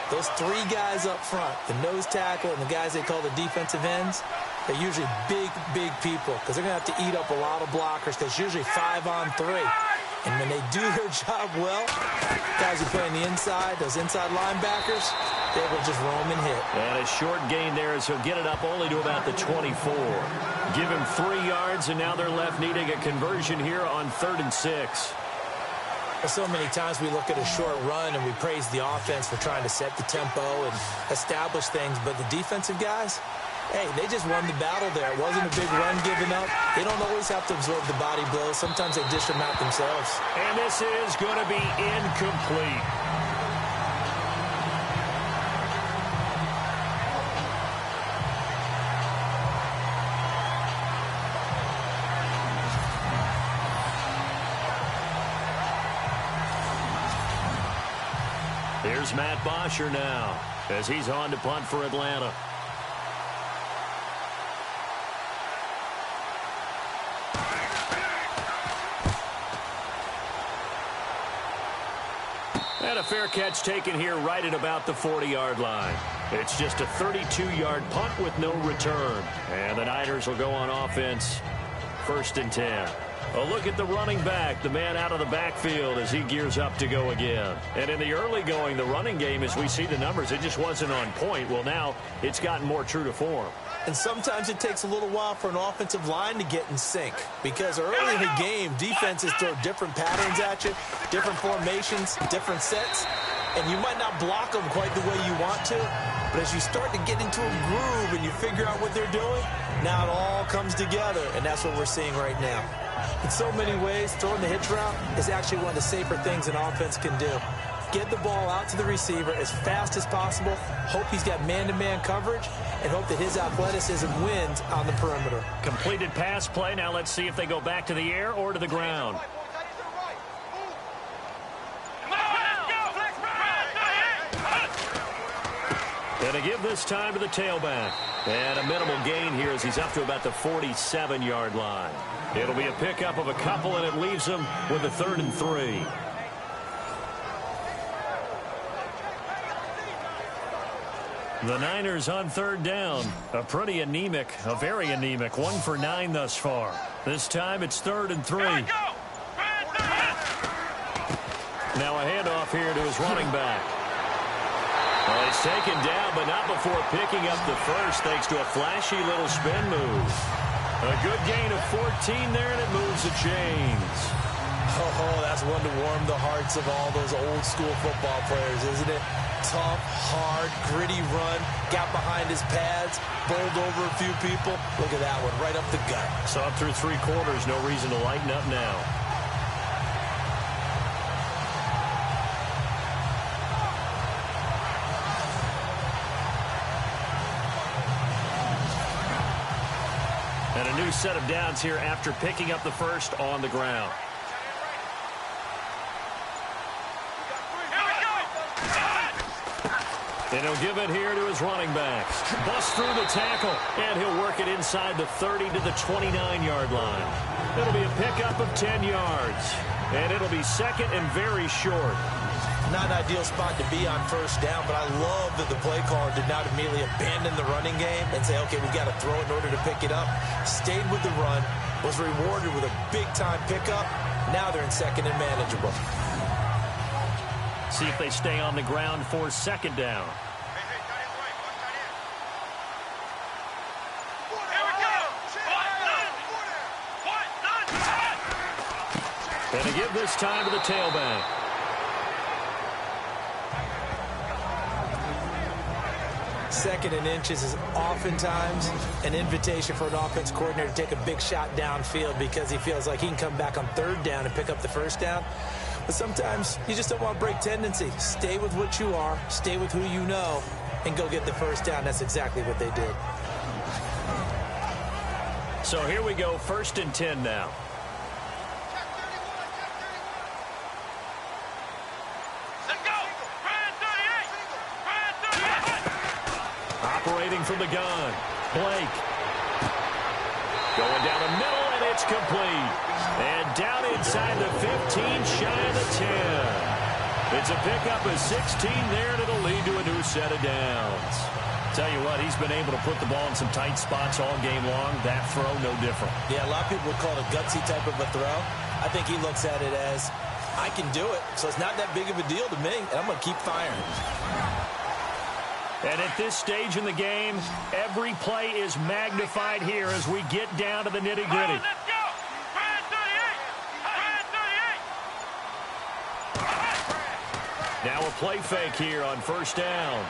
Speaker 2: those 3 guys up front, the nose tackle and the guys they call the defensive ends, they're usually big, big people because they're going to have to eat up a lot of blockers because it's usually 5-on-3. And when they do their job well, guys who play on the inside, those inside linebackers, they will just roam and hit.
Speaker 1: And a short gain there as he'll get it up only to about the 24. Give him 3 yards, and now they're left needing a conversion here on 3rd and 6.
Speaker 2: So many times we look at a short run and we praise the offense for trying to set the tempo and establish things, but the defensive guys, hey, they just won the battle there. It wasn't a big run given up. They don't always have to absorb the body blows. Sometimes they dish them out themselves.
Speaker 1: And this is going to be incomplete. Here's Matt Bosher now as he's on to punt for Atlanta. And a fair catch taken here right at about the 40-yard line. It's just a 32-yard punt with no return. And the Niners will go on offense, 1st and 10. A look at the running back, the man out of the backfield as he gears up to go again. And in the early going, the running game, as we see the numbers, it just wasn't on point. Well, now it's gotten more true to form.
Speaker 2: And sometimes it takes a little while for an offensive line to get in sync because early in the game, defenses throw different patterns at you, different formations, different sets, and you might not block them quite the way you want to, but as you start to get into a groove and you figure out what they're doing, now it all comes together, and that's what we're seeing right now. In so many ways, throwing the hitch route is actually one of the safer things an offense can do. Get the ball out to the receiver as fast as possible, hope he's got man-to-man coverage, and hope that his athleticism wins on the perimeter.
Speaker 1: Completed pass play. Now let's see if they go back to the air or to the ground. And to give this time to the tailback. And a minimal gain here as he's up to about the 47-yard line. It'll be a pickup of a couple, and it leaves him with a 3rd and 3. The Niners on 3rd down. A pretty anemic, a very anemic 1 for 9 thus far. This time it's 3rd and 3. Now a handoff here to his running back. Well, he's taken down, but not before picking up the first thanks to a flashy little spin move. A good gain of 14 there, and it moves the chains.
Speaker 2: Oh, that's one to warm the hearts of all those old-school football players, isn't it? Tough, hard, gritty run, got behind his pads, bowled over a few people. Look at that one, right up the gut.
Speaker 1: So up through 3 quarters, no reason to lighten up now. a new set of downs here after picking up the first on the ground. And he'll give it here to his running back. Busts through the tackle, and he'll work it inside the 30 to the 29-yard line. It'll be a pickup of 10 yards, and it'll be second and very short.
Speaker 2: Not an ideal spot to be on first down, but I love that the play caller did not immediately abandon the running game and say, okay, we've got to throw it in order to pick it up. Stayed with the run, was rewarded with a big-time pickup. Now they're in second and manageable.
Speaker 1: See if they stay on the ground for second down. And to give this time to the tailback.
Speaker 2: Second and inches is oftentimes an invitation for an offense coordinator to take a big shot downfield because he feels like he can come back on third down and pick up the first down. But sometimes you just don't want to break tendency. Stay with what you are, stay with who you know, and go get the first down. That's exactly what they did.
Speaker 1: So here we go, 1st and 10 now. Operating from the gun, Blake. Going down the middle, and it's complete. And down inside the 15, shy of the 10. It's a pickup of 16 there, and it'll lead to a new set of downs. Tell you what, he's been able to put the ball in some tight spots all game long. That throw, no different.
Speaker 2: Yeah, a lot of people would call it a gutsy type of a throw. I think he looks at it as, I can do it, so it's not that big of a deal to me, and I'm going to keep firing.
Speaker 1: And at this stage in the game, every play is magnified here as we get down to the nitty-gritty. Now a play fake here on first down.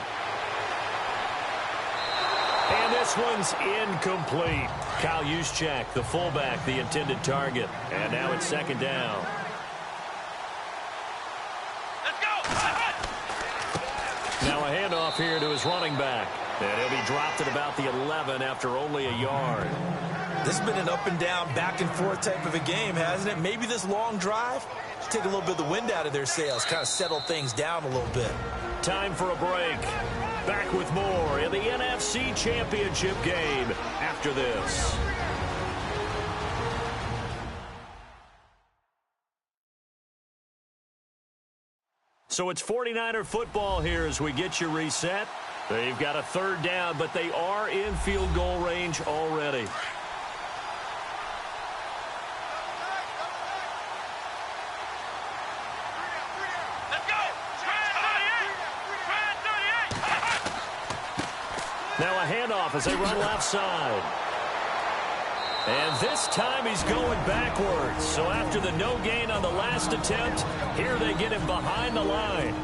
Speaker 1: And this one's incomplete. Kyle Juszczyk, the fullback, the intended target. And now it's second down. Now a handoff here to his running back. And he'll be dropped at about the 11 after only a yard.
Speaker 2: This has been an up and down, back and forth type of a game, hasn't it? Maybe this long drive, take a little bit of the wind out of their sails, kind of settle things down a little bit.
Speaker 1: Time for a break. Back with more in the NFC Championship game after this. So it's 49er football here as we get you reset. They've got a third down, but they are in field goal range already. Now a handoff as they run left side. And this time he's going backwards. So after the no gain on the last attempt, here they get him behind the line.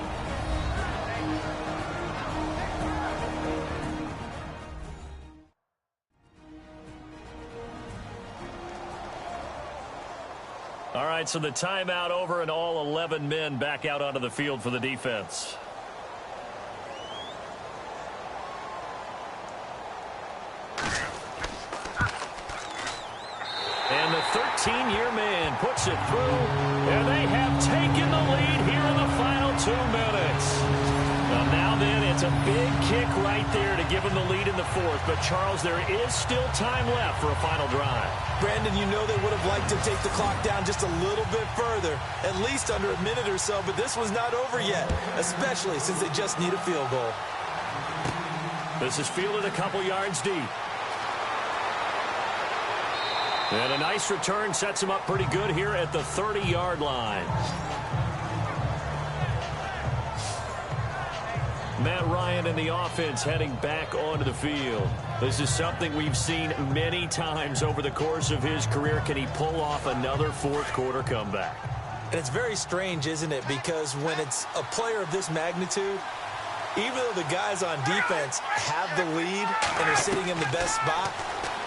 Speaker 1: All right, so the timeout over and all 11 men back out onto the field for the defense. And the 13-year man puts it through, and they have taken the lead here in the final 2 minutes. Well, now then, it's a big kick right there to give them the lead in the fourth. But, Charles, there is still time left for a final drive.
Speaker 2: Brandon, you know they would have liked to take the clock down just a little bit further, at least under a minute or so, but this one's not over yet, especially since they just need a field goal.
Speaker 1: This is fielded a couple yards deep. And a nice return sets him up pretty good here at the 30-yard line. Matt Ryan and the offense heading back onto the field. This is something we've seen many times over the course of his career. Can he pull off another fourth-quarter comeback?
Speaker 2: And it's very strange, isn't it? Because when it's a player of this magnitude, even though the guys on defense have the lead and are sitting in the best spot,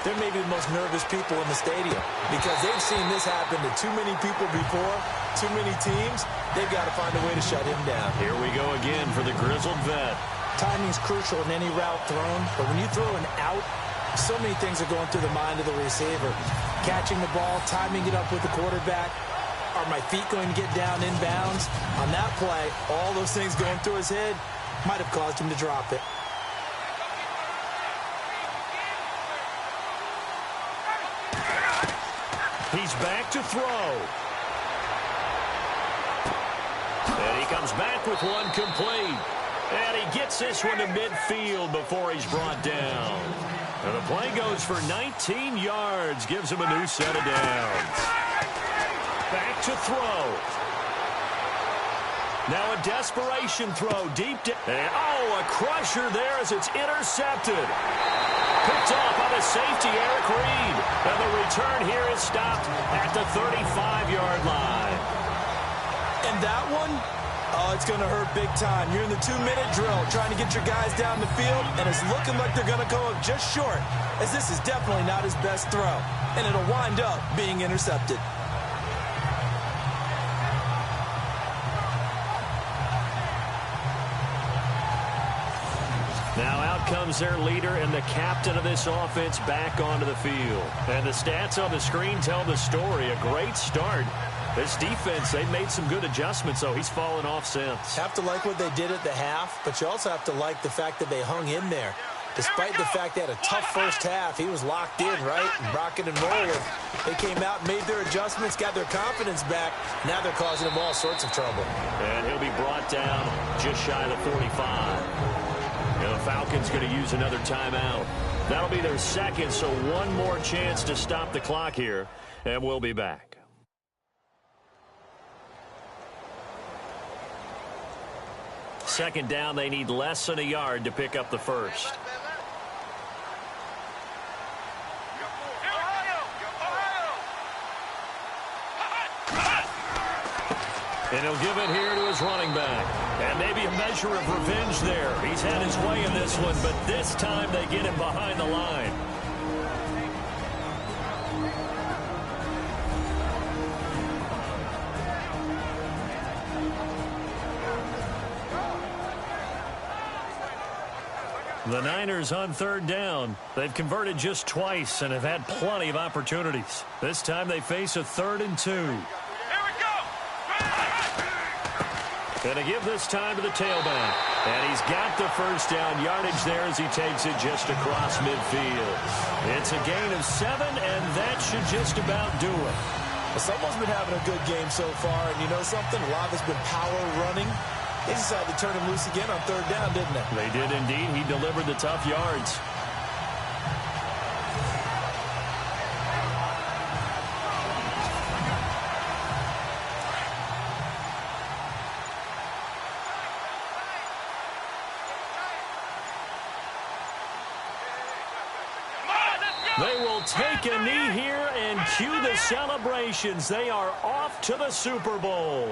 Speaker 2: they're maybe the most nervous people in the stadium because they've seen this happen to too many people before, too many teams. They've got to find a way to shut him down.
Speaker 1: Here we go again for the grizzled vet.
Speaker 2: Timing's crucial in any route thrown, but when you throw an out So many things are going through the mind of the receiver. Catching the ball, timing it up with the quarterback. Are my feet going to get down inbounds? On that play, all those things going through his head might have caused him to drop it.
Speaker 1: He's back to throw. And he comes back with one complete. And he gets this one to midfield before he's brought down. And the play goes for 19 yards, gives him a new set of downs. Back to throw. Now a desperation throw deep down. Oh, a crusher there as it's intercepted. Picked off by the safety, Eric Reed. And the return here is stopped at the 35-yard line.
Speaker 2: And that one, oh, it's going to hurt big time. You're in the 2-minute drill trying to get your guys down the field, and it's looking like they're going to go up just short, as this is definitely not his best throw, and it'll wind up being intercepted.
Speaker 1: Now out comes their leader and the captain of this offense back onto the field. And the stats on the screen tell the story. A great start. This defense, they've made some good adjustments, so he's fallen off since.
Speaker 2: Have to like what they did at the half, but you also have to like the fact that they hung in there. Despite the fact they had a tough first half, he was locked in, right? Rocking and rolling. They came out, made their adjustments, got their confidence back. Now they're causing him all sorts of trouble.
Speaker 1: And he'll be brought down just shy of the 45. And the Falcons going to use another timeout. That'll be their second, so one more chance to stop the clock here, and we'll be back. Second down, they need less than a yard to pick up the first. And he'll give it here to his running back. And maybe a measure of revenge there. He's had his way in this one, but this time they get him behind the line. The Niners on third down. They've converted just twice and have had plenty of opportunities. This time they face a 3rd and 2. And to give this time to the tailback. And he's got the first down yardage there as he takes it just across midfield. It's a gain of 7, and that should just about do it.
Speaker 2: Well, someone's been having a good game so far, and you know something? A lot has been power running. They decided to turn him loose again on third down, didn't they?
Speaker 1: They did indeed. He delivered the tough yards. They will take a knee here and cue the celebrations. They are off to the Super Bowl.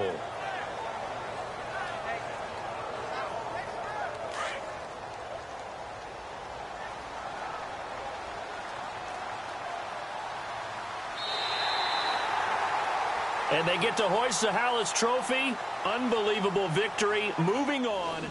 Speaker 1: And they get to hoist the Hallis Trophy. Unbelievable victory. Moving on.